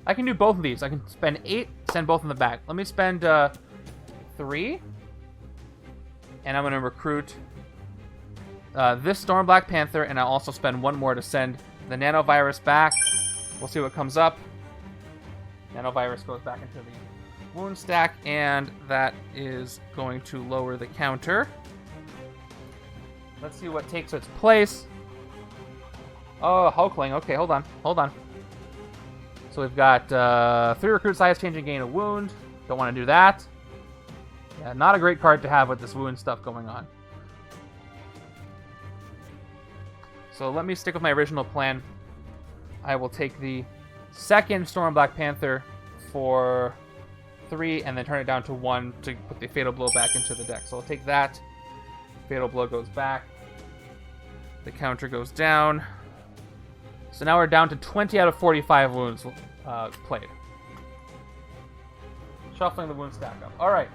I can do both of these. I can spend 8, send both in the back. Let me spend 3. And I'm going to recruit this Storm Black Panther, and I'll also spend one more to send the nanovirus back. We'll see what comes up. Nanovirus goes back into the wound stack, and that is going to lower the counter. Let's see what takes its place. Oh, Hulkling. Okay, hold on. So we've got 3 recruit size change and gain a wound. Don't want to do that. Yeah, not a great card to have with this wound stuff going on. So let me stick with my original plan. I will take the second Storm Black Panther for 3 and then turn it down to 1 to put the Fatal Blow back into the deck. So I'll take that. Fatal Blow goes back. The counter goes down. So now we're down to 20 out of 45 wounds played. Shuffling the wound stack up. All right.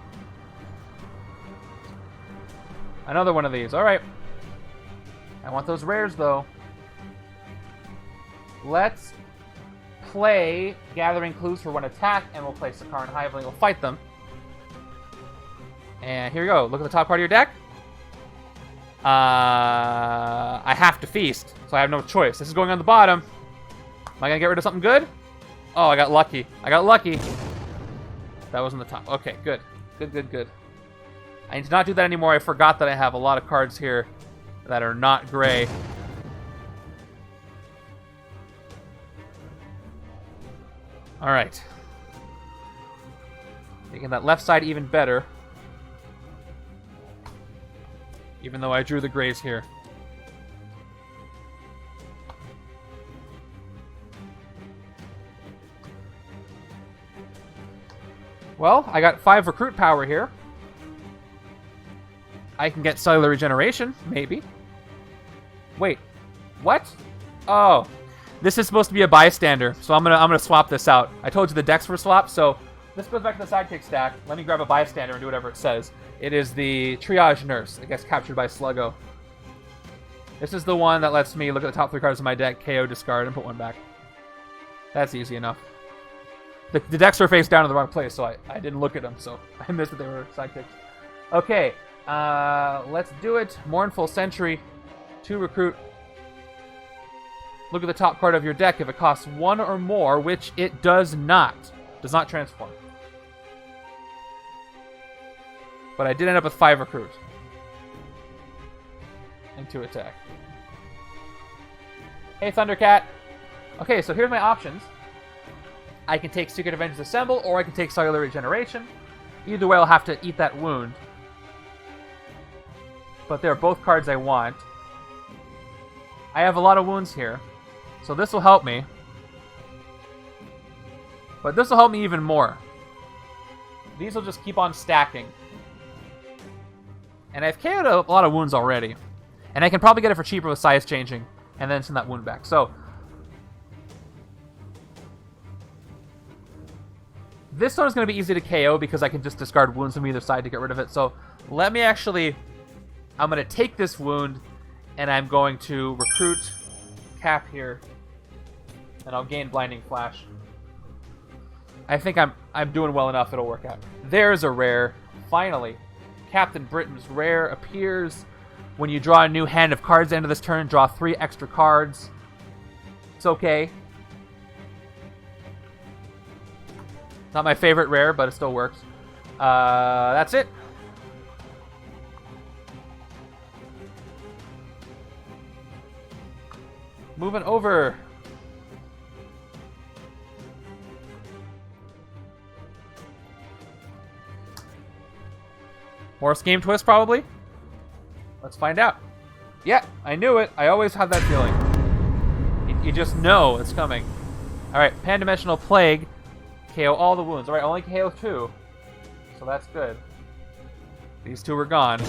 Another one of these. All right. I want those rares, though. Let's play Gathering Clues for 1 attack, and we'll play Sakaar and Hiveling. We'll fight them. And here we go. Look at the top part of your deck. I have to feast, so I have no choice. This is going on the bottom. Am I going to get rid of something good? Oh, I got lucky. That was on the top. Okay, good. Good. I need to not do that anymore. I forgot that I have a lot of cards here that are not gray. All right. Making that left side even better. Even though I drew the grays here. Well, I got 5 recruit power here. I can get cellular regeneration, maybe. Wait, what? Oh, this is supposed to be a bystander, so I'm gonna swap this out. I told you the decks were swapped, so this goes back to the sidekick stack. Let me grab a bystander and do whatever it says. It is the Triage Nurse. It gets captured by Sluggo. This is the one that lets me look at the top 3 cards of my deck, KO, discard, and put 1 back. That's easy enough. The decks are face down in the wrong place, so I didn't look at them, so I missed that they were sidekicks. Okay, let's do it. Mournful Sentry, 2 recruit. Look at the top card of your deck. If it costs 1 or more, which it does not transform. But I did end up with 5 recruit. And 2 attack. Hey, Thundercat. Okay, so here's my options. I can take Secret Avengers Assemble, or I can take Cellular Regeneration. Either way, I'll have to eat that wound. But they're both cards I want. I have a lot of wounds here, so this will help me. But this will help me even more. These will just keep on stacking. And I've KO'd a lot of wounds already. And I can probably get it for cheaper with size changing, and then send that wound back. So this one is going to be easy to KO because I can just discard wounds from either side to get rid of it. So let me actually... I'm going to take this wound, and I'm going to recruit Cap here, and I'll gain Blinding Flash. I think I'm doing well enough. It'll work out. There's a rare. Finally, Captain Britain's rare appears. When you draw a new hand of cards at the end of this turn, draw 3 extra cards. It's okay. Not my favorite rare, but it still works. That's it. Moving over. More Scheme Twist, probably? Let's find out. Yeah, I knew it. I always have that feeling. You just know it's coming. Alright, Pan-Dimensional Plague. KO all the wounds. Alright, only KO 2. So that's good. These 2 were gone.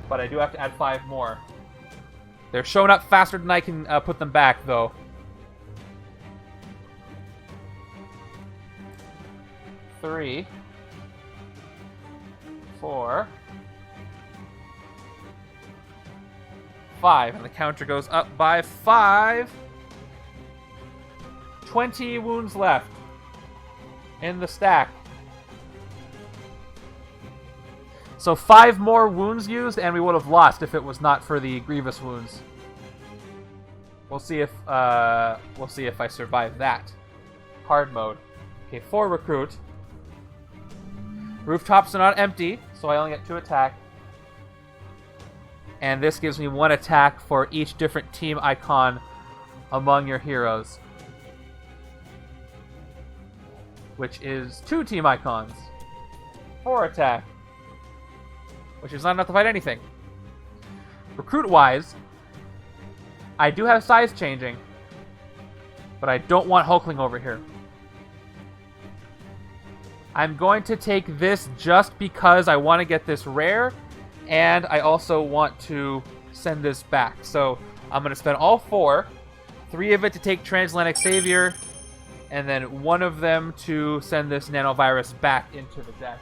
But I do have to add 5 more. They're showing up faster than I can put them back, though. Three. 4. 5. And the counter goes up by 5. 20 wounds left in the stack. So 5 more wounds used, and we would have lost if it was not for the grievous wounds. We'll see if I survive that. Hard mode. Okay, 4 recruit. Rooftops are not empty, so I only get 2 attack. And this gives me 1 attack for each different team icon among your heroes. Which is 2 team icons. 4 attack. Which is not enough to fight anything. Recruit-wise, I do have size changing. But I don't want Hulkling over here. I'm going to take this just because I want to get this rare. And I also want to send this back. So I'm going to spend all 4. 3 of it to take Transatlantic Savior. And then 1 of them to send this nanovirus back into the deck.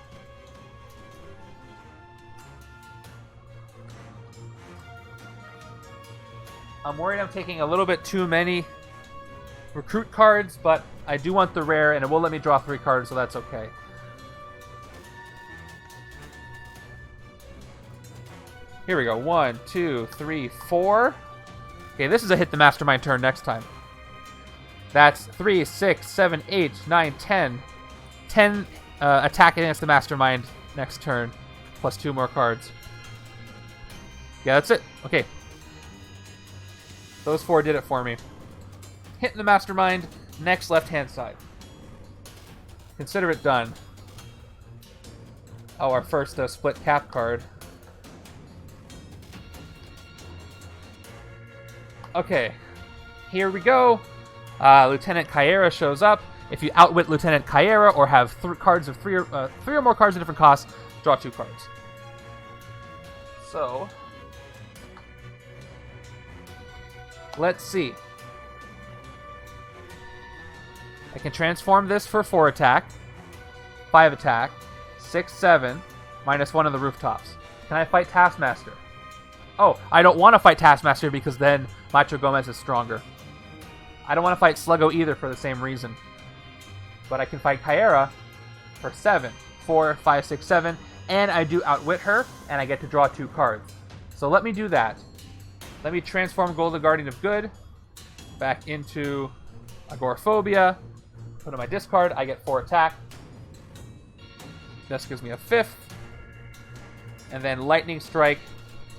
I'm worried I'm taking a little bit too many recruit cards, but I do want the rare, and it will let me draw 3 cards, so that's okay. Here we go. 1, 2, 3, 4. Okay, this is a hit the Mastermind turn next time. That's 3, 6, 7, 8, 9, 10. 10 attack against the Mastermind next turn, plus 2 more cards. Yeah, that's it. Okay. Those 4 did it for me. Hitting the Mastermind, next left-hand side. Consider it done. Oh, our first split cap card. Okay, here we go. Lieutenant Kyera shows up. If you outwit Lieutenant Kyera or have cards of 3 or more cards of different costs, draw 2 cards. So, let's see. I can transform this for 4 attack, 5 attack, 6, 7, minus 1 of the rooftops. Can I fight Taskmaster? Oh, I don't want to fight Taskmaster because then Macho Gomez is stronger. I don't want to fight Sluggo either for the same reason. But I can fight Kyera for 7, 4, 5, 6, 7, and I do outwit her, and I get to draw 2 cards. So let me do that. Let me transform Golden Guardian of Good back into Agoraphobia. Put in my discard, I get 4 attack. This gives me a 5th. And then Lightning Strike.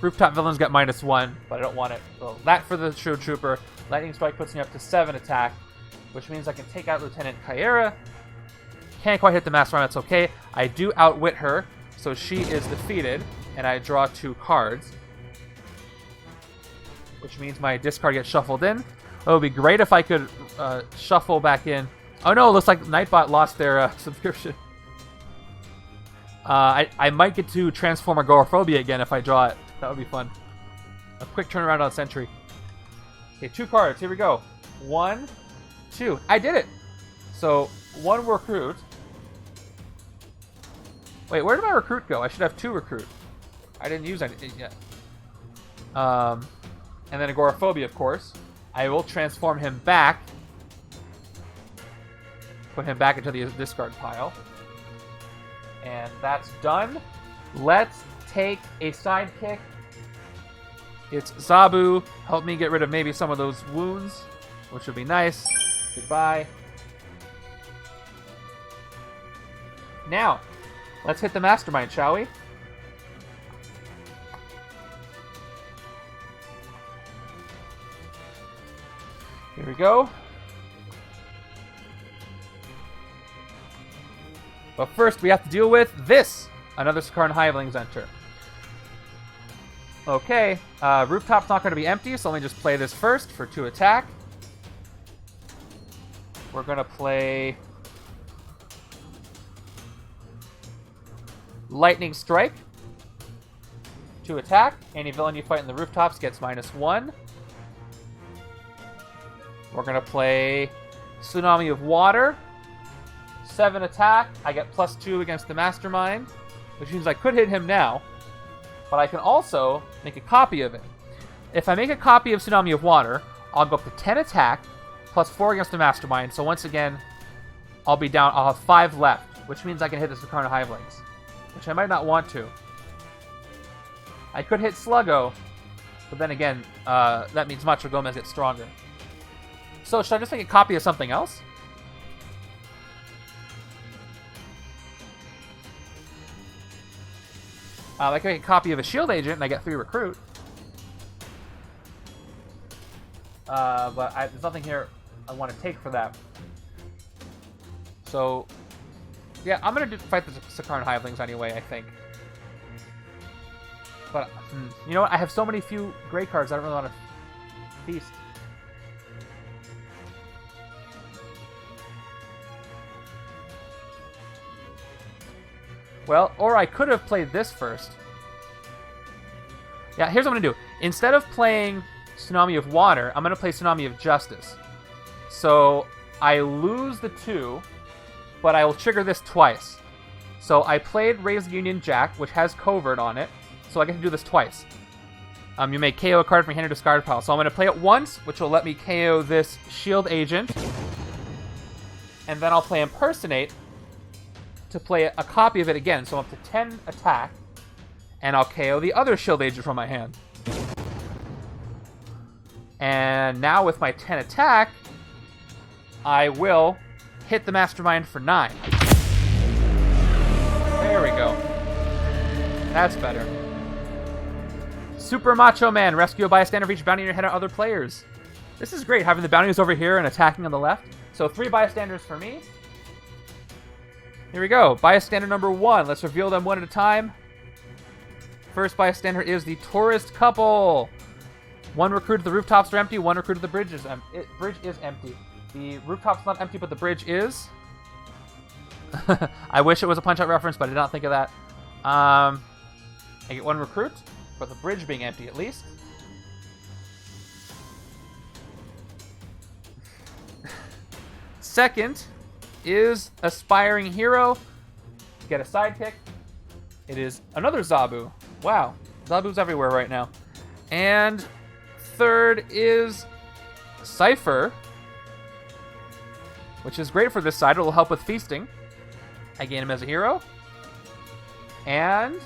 Rooftop Villains get -1, but I don't want it. So that for the Shield Trooper. Lightning Strike puts me up to 7 attack, which means I can take out Lieutenant Kyera. Can't quite hit the Mastermind, that's okay. I do outwit her, so she is defeated, and I draw 2 cards. Which means my discard gets shuffled in. It would be great if I could shuffle back in. Oh no, it looks like Nightbot lost their subscription. I might get to transform Agoraphobia again if I draw it. That would be fun. A quick turnaround on Sentry. Okay, 2 cards. Here we go. 1, 2. I did it! So, 1 recruit. Wait, where did my recruit go? I should have 2 recruit. I didn't use anything yet. And then Agoraphobia, of course. I will transform him back. Put him back into the discard pile. And that's done. Let's take a sidekick. It's Zabu. Help me get rid of maybe some of those wounds, which would be nice. Goodbye. Now, let's hit the Mastermind, shall we? Here we go. But first, we have to deal with this. Another Sakaaran Hivelings enter. Okay, Rooftop's not going to be empty, so let me just play this first for 2 attack. We're going to play Lightning Strike. 2 attack. Any villain you fight in the Rooftops gets -1. We're going to play Tsunami of Water. 7 attack. I get +2 against the Mastermind, which means I could hit him now, but I can also make a copy of it. If I make a copy of Tsunami of Water, I'll go up to 10 attack, +4 against the Mastermind, so once again, I'll have 5 left, which means I can hit the Sakaaran Hivelings, which I might not want to. I could hit Sluggo, but then again, that means Macho Gomez gets stronger. So should I just make a copy of something else? I can make a copy of a shield agent and I get 3 recruit. But there's nothing here I want to take for that. So, yeah, I'm going to fight the Sakaaran Hivelings anyway, I think. But, you know what? I have so many few gray cards, I don't really want to feast. Well, or I could have played this first. Yeah, here's what I'm going to do. Instead of playing Tsunami of Water, I'm going to play Tsunami of Justice. So I lose the 2, but I will trigger this twice. So I played Raise the Union Jack, which has Covert on it, so I get to do this twice. You may KO a card from your hand or discard pile. So I'm going to play it once, which will let me KO this Shield Agent. And then I'll play Impersonate to play a copy of it again. So I'm up to 10 attack, and I'll KO the other Shield Agent from my hand. And now with my 10 attack, I will hit the Mastermind for 9. There we go. That's better. Super Macho Man. Rescue a bystander for each bounty in your head on other players. This is great, having the bounties over here and attacking on the left. So 3 bystanders for me. Here we go. Bystander number 1. Let's reveal them one at a time. First bystander is the tourist couple. 1 recruit to the rooftops are empty. 1 recruit to the bridge is empty. Bridge is empty. The rooftop's not empty, but the bridge is. I wish it was a Punch-Out reference, but I did not think of that. I get 1 recruit, but the bridge being empty at least. Second is Aspiring Hero. Get a sidekick. It is another Zabu. Wow, Zabu's everywhere right now. And third is Cypher, which is great for this side. It will help with feasting. I gain him as a hero. And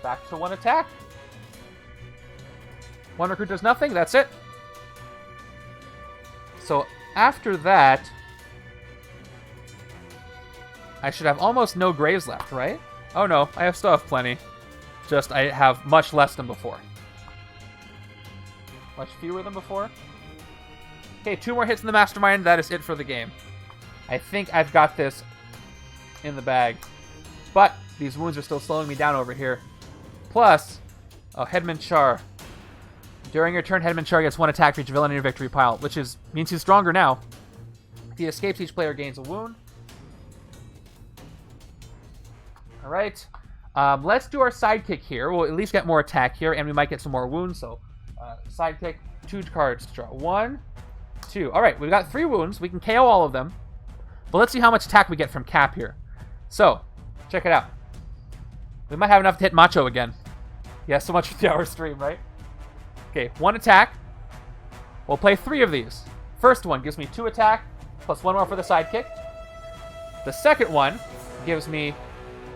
back to 1 attack. 1 recruit does nothing. That's it. So after that, I should have almost no graves left, right? Oh no, I still have plenty. Just I have much less than before. Much fewer than before. Okay, 2 more hits in the Mastermind. That is it for the game. I think I've got this in the bag. But these wounds are still slowing me down over here. Plus, oh, Headman Char. During your turn, Headman Char gets 1 attack for each villain in your victory pile, which means he's stronger now. If he escapes, each player gains a wound. Alright. Let's do our sidekick here. We'll at least get more attack here, and we might get some more wounds. So, sidekick, 2 cards to draw. 1, 2. Alright, we've got 3 wounds. We can KO all of them. But let's see how much attack we get from Cap here. So, check it out. We might have enough to hit Macho again. Yeah, so much for the hour stream, right? Okay, 1 attack. We'll play 3 of these. First one gives me 2 attack, plus 1 more for the sidekick. The second one gives me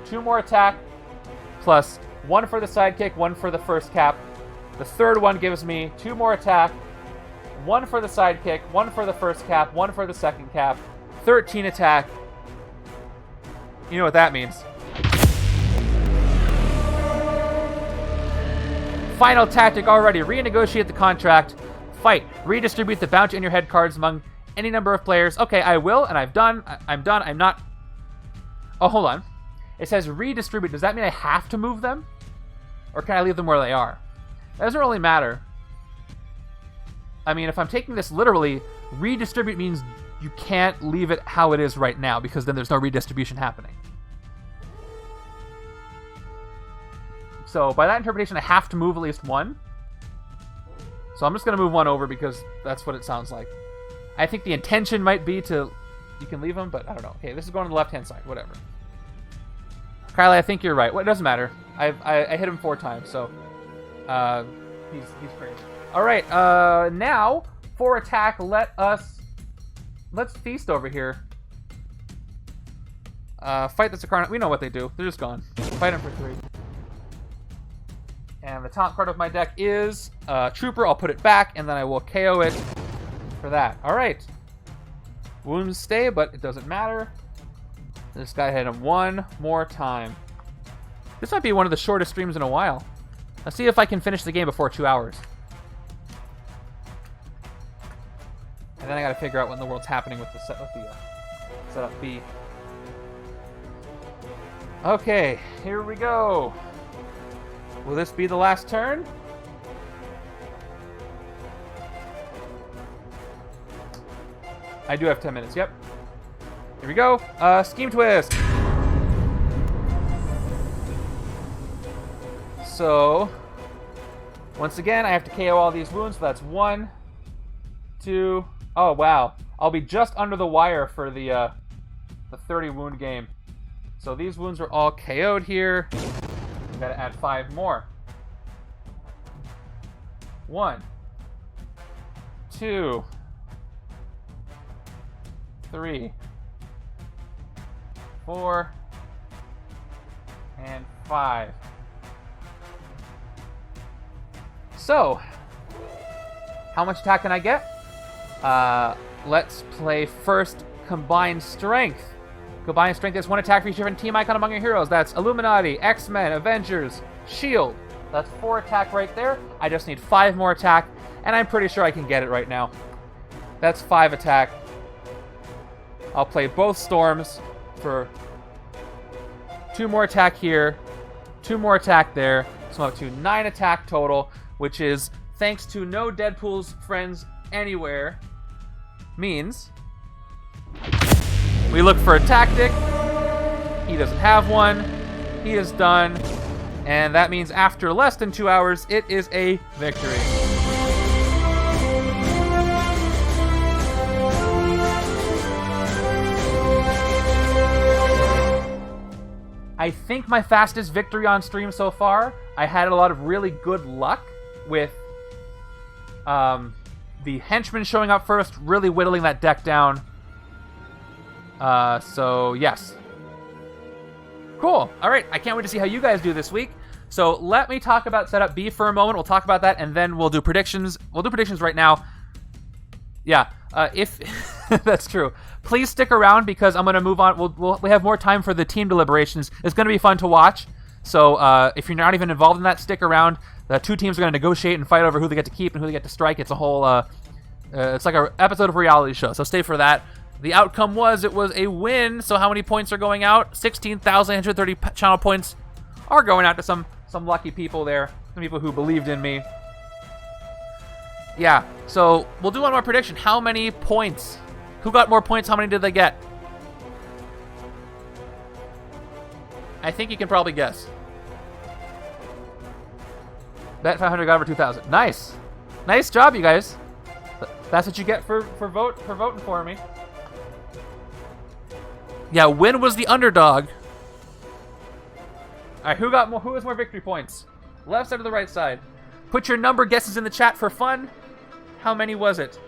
2 more attack, plus 1 for the sidekick, 1 for the first cap. The third one gives me 2 more attack, 1 for the sidekick, 1 for the first cap, 1 for the second cap, 13 attack. You know what that means. Final tactic already. Renegotiate the contract. Fight. Redistribute the bounty in your head cards among any number of players. Okay, I will, and I'm done. I'm not... Oh, hold on. It says redistribute. Does that mean I have to move them? Or can I leave them where they are? That doesn't really matter. I mean, if I'm taking this literally, redistribute means you can't leave it how it is right now, because then there's no redistribution happening. So by that interpretation, I have to move at least 1. So I'm just going to move 1 over because that's what it sounds like. I think the intention might be to... You can leave them, but I don't know. Okay, this is going to the left-hand side. Whatever. Kylie, I think you're right. Well, it doesn't matter. I hit him 4 times, so... he's crazy. Alright, now, for attack, let's feast over here. Fight the Sakaaran. We know what they do. They're just gone. Fight them for 3. And the top card of my deck is Trooper. I'll put it back, and then I will KO it for that. All right. Wounds stay, but it doesn't matter. This guy hit him one more time. This might be one of the shortest streams in a while. Let's see if I can finish the game before 2 hours. And then I gotta figure out what in the world's happening with the setup B. Okay, here we go. Will this be the last turn? I do have 10 minutes, yep. Here we go. Scheme Twist. So, once again, I have to KO all these wounds. So that's 1, 2. Oh, wow. I'll be just under the wire for the 30 wound game. So these wounds are all KO'd here. I've got to add 5 more. 1, 2, 3, 4, and 5. So, how much attack can I get? Let's play first Combined Strength. Combined Strength is 1 attack for each different team icon among your heroes. That's Illuminati, X-Men, Avengers, Shield. That's 4 attack right there. I just need 5 more attack, and I'm pretty sure I can get it right now. That's 5 attack. I'll play both Storms for 2 more attack here, 2 more attack there. So I'm up to 9 attack total, which is, thanks to no Deadpool's friends anywhere, means we look for a tactic. He doesn't have one. He is done. And that means after less than 2 hours, it is a victory. I think my fastest victory on stream so far. I had a lot of really good luck with the Henchmen showing up first, really whittling that deck down. So, yes. Cool. All right. I can't wait to see how you guys do this week. So let me talk about setup B for a moment. We'll talk about that, and then we'll do predictions. We'll do predictions right now. Yeah. If that's true, please stick around because I'm going to move on. We have more time for the team deliberations. It's going to be fun to watch. So if you're not even involved in that, stick around. The 2 teams are going to negotiate and fight over who they get to keep and who they get to strike. It's a whole, it's like an episode of a reality show. So stay for that. The outcome was, it was a win. So how many points are going out? 16,130 channel points are going out to some lucky people there. Some people who believed in me. Yeah, so we'll do one more prediction. How many points? Who got more points? How many did they get? I think you can probably guess. Bet 500 got over 2,000. Nice. Nice job, you guys. That's what you get for voting for me. Yeah, Win was the underdog. All right, who has more victory points? Left side or the right side? Put your number guesses in the chat for fun. How many was it?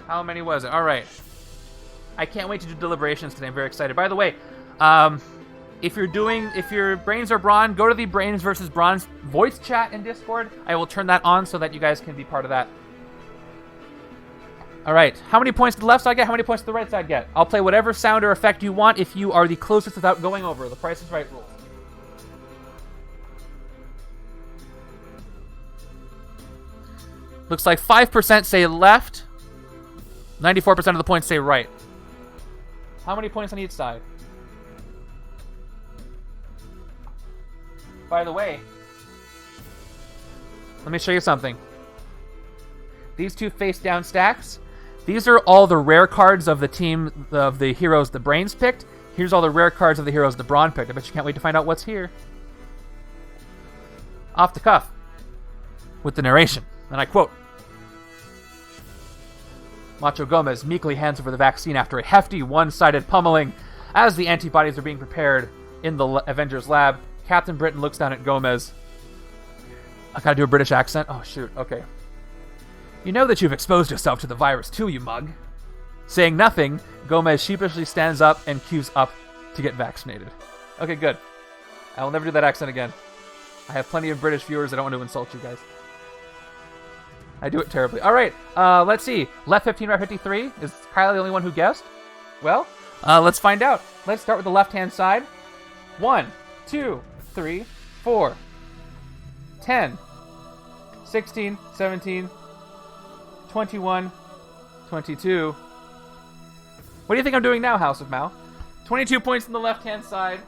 How many was it? All right. I can't wait to do deliberations today. I'm very excited. By the way, if your brains are brawn, go to the Brains versus Bronze voice chat in Discord. I will turn that on so that you guys can be part of that. All right. How many points did the left side get? How many points did the right side get? I'll play whatever sound or effect you want if you are the closest without going over. The Price is Right rules. Looks like 5% say left. 94% of the points say right. How many points on each side? By the way, let me show you something. These 2 face-down stacks, these are all the rare cards of the team of the heroes the Brains picked. Here's all the rare cards of the heroes the Brawn picked. I bet you can't wait to find out what's here. Off the cuff. With the narration. And I quote, Macho Gomez meekly hands over the vaccine after a hefty one-sided pummeling. As the antibodies are being prepared in the Avengers lab, Captain Britain looks down at Gomez. I gotta do a British accent? Oh, shoot. Okay. You know that you've exposed yourself to the virus too, you mug. Saying nothing, Gomez sheepishly stands up and queues up to get vaccinated. Okay, good. I will never do that accent again. I have plenty of British viewers. I don't want to insult you guys. I do it terribly. All right, let's see. Left 15, right 53. Is Kylie the only one who guessed? Well, let's find out. Let's start with the left-hand side. 1, 2, 3, 4, 10, 16, 17, 21, 22. What do you think I'm doing now, House of Mao? 22 points on the left-hand side.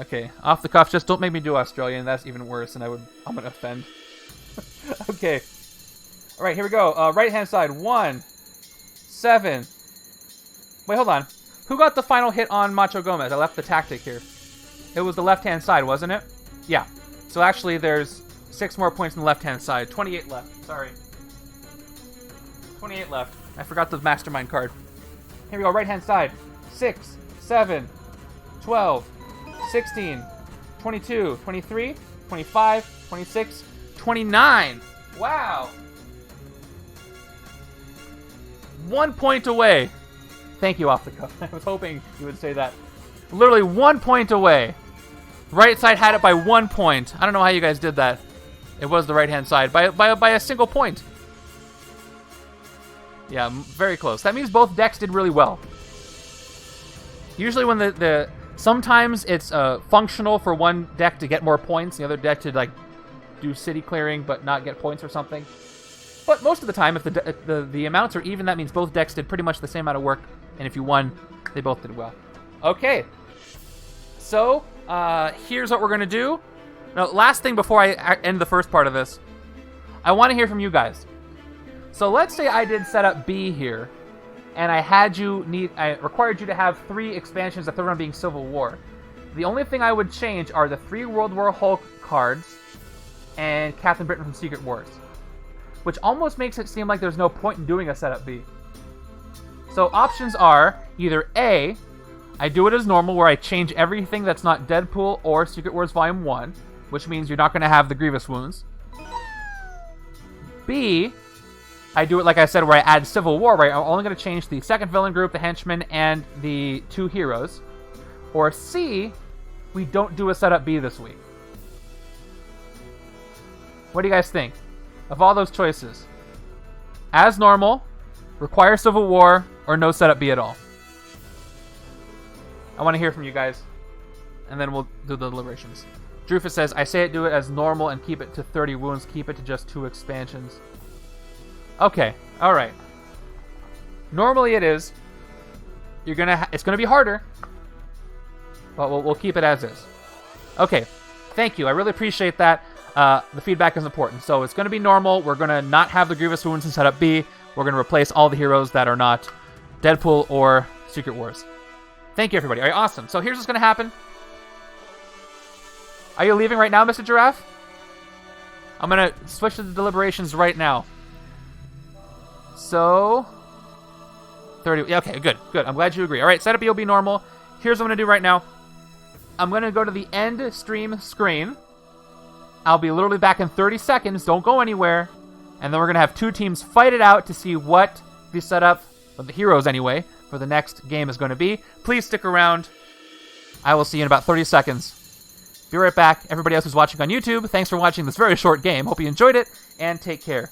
Okay, off the cuff, just don't make me do Australian. That's even worse, and I'm gonna offend. Okay. All right, here we go. Right-hand side. 1, 7. Wait, hold on. Who got the final hit on Macho Gomez? I left the tactic here. It was the left-hand side, wasn't it? Yeah. So actually, there's 6 more points on the left-hand side. 28 left. Sorry. 28 left. I forgot the Mastermind card. Here we go. Right-hand side. 6, 7, 12, 16, 22, 23, 25, 26, 29. Wow. 1 point away. Thank you, off the cuff. I was hoping you would say that. Literally 1 point away. Right side had it by 1 point. I don't know how you guys did that. It was the right-hand side by a single point. Yeah, very close. That means both decks did really well. Usually when sometimes it's functional for one deck to get more points, the other deck to like do city clearing but not get points or something. But most of the time, if the amounts are even, that means both decks did pretty much the same amount of work, and if you won, they both did well. Okay, so here's what we're gonna do. Now, last thing before I end the first part of this, I want to hear from you guys. So let's say I did setup B here, and I required you to have 3 expansions, the third one being Civil War. The only thing I would change are the 3 World War Hulk cards and Captain Britain from Secret Wars, which almost makes it seem like there's no point in doing a setup B. So options are either A, I do it as normal where I change everything that's not Deadpool or Secret Wars Volume 1, which means you're not going to have the Grievous Wounds. B, I do it like I said where I add Civil War, where I'm only going to change the second villain group, the Henchmen, and the 2 heroes. Or C, we don't do a setup B this week. What do you guys think? Of all those choices, as normal, require Civil War, or no setup B at all? I want to hear from you guys, and then we'll do the deliberations. Drufus says, I say do it as normal and keep it to 30 wounds, keep it to just 2 expansions. Okay, alright. Normally it is. It's gonna be harder, but we'll keep it as is. Okay, thank you. I really appreciate that. The feedback is important. So it's going to be normal. We're going to not have the Grievous Wounds in setup B. We're going to replace all the heroes that are not Deadpool or Secret Wars. Thank you, everybody. All right, awesome. So here's what's going to happen. Are you leaving right now, Mr. Giraffe? I'm going to switch to the deliberations right now. So 30. Yeah, okay, good. I'm glad you agree. All right, setup B will be normal. Here's what I'm going to do right now. I'm going to go to the end stream screen. I'll be literally back in 30 seconds. Don't go anywhere. And then we're going to have 2 teams fight it out to see what the setup, of the heroes anyway, for the next game is going to be. Please stick around. I will see you in about 30 seconds. Be right back. Everybody else who's watching on YouTube, thanks for watching this very short game. Hope you enjoyed it, and take care.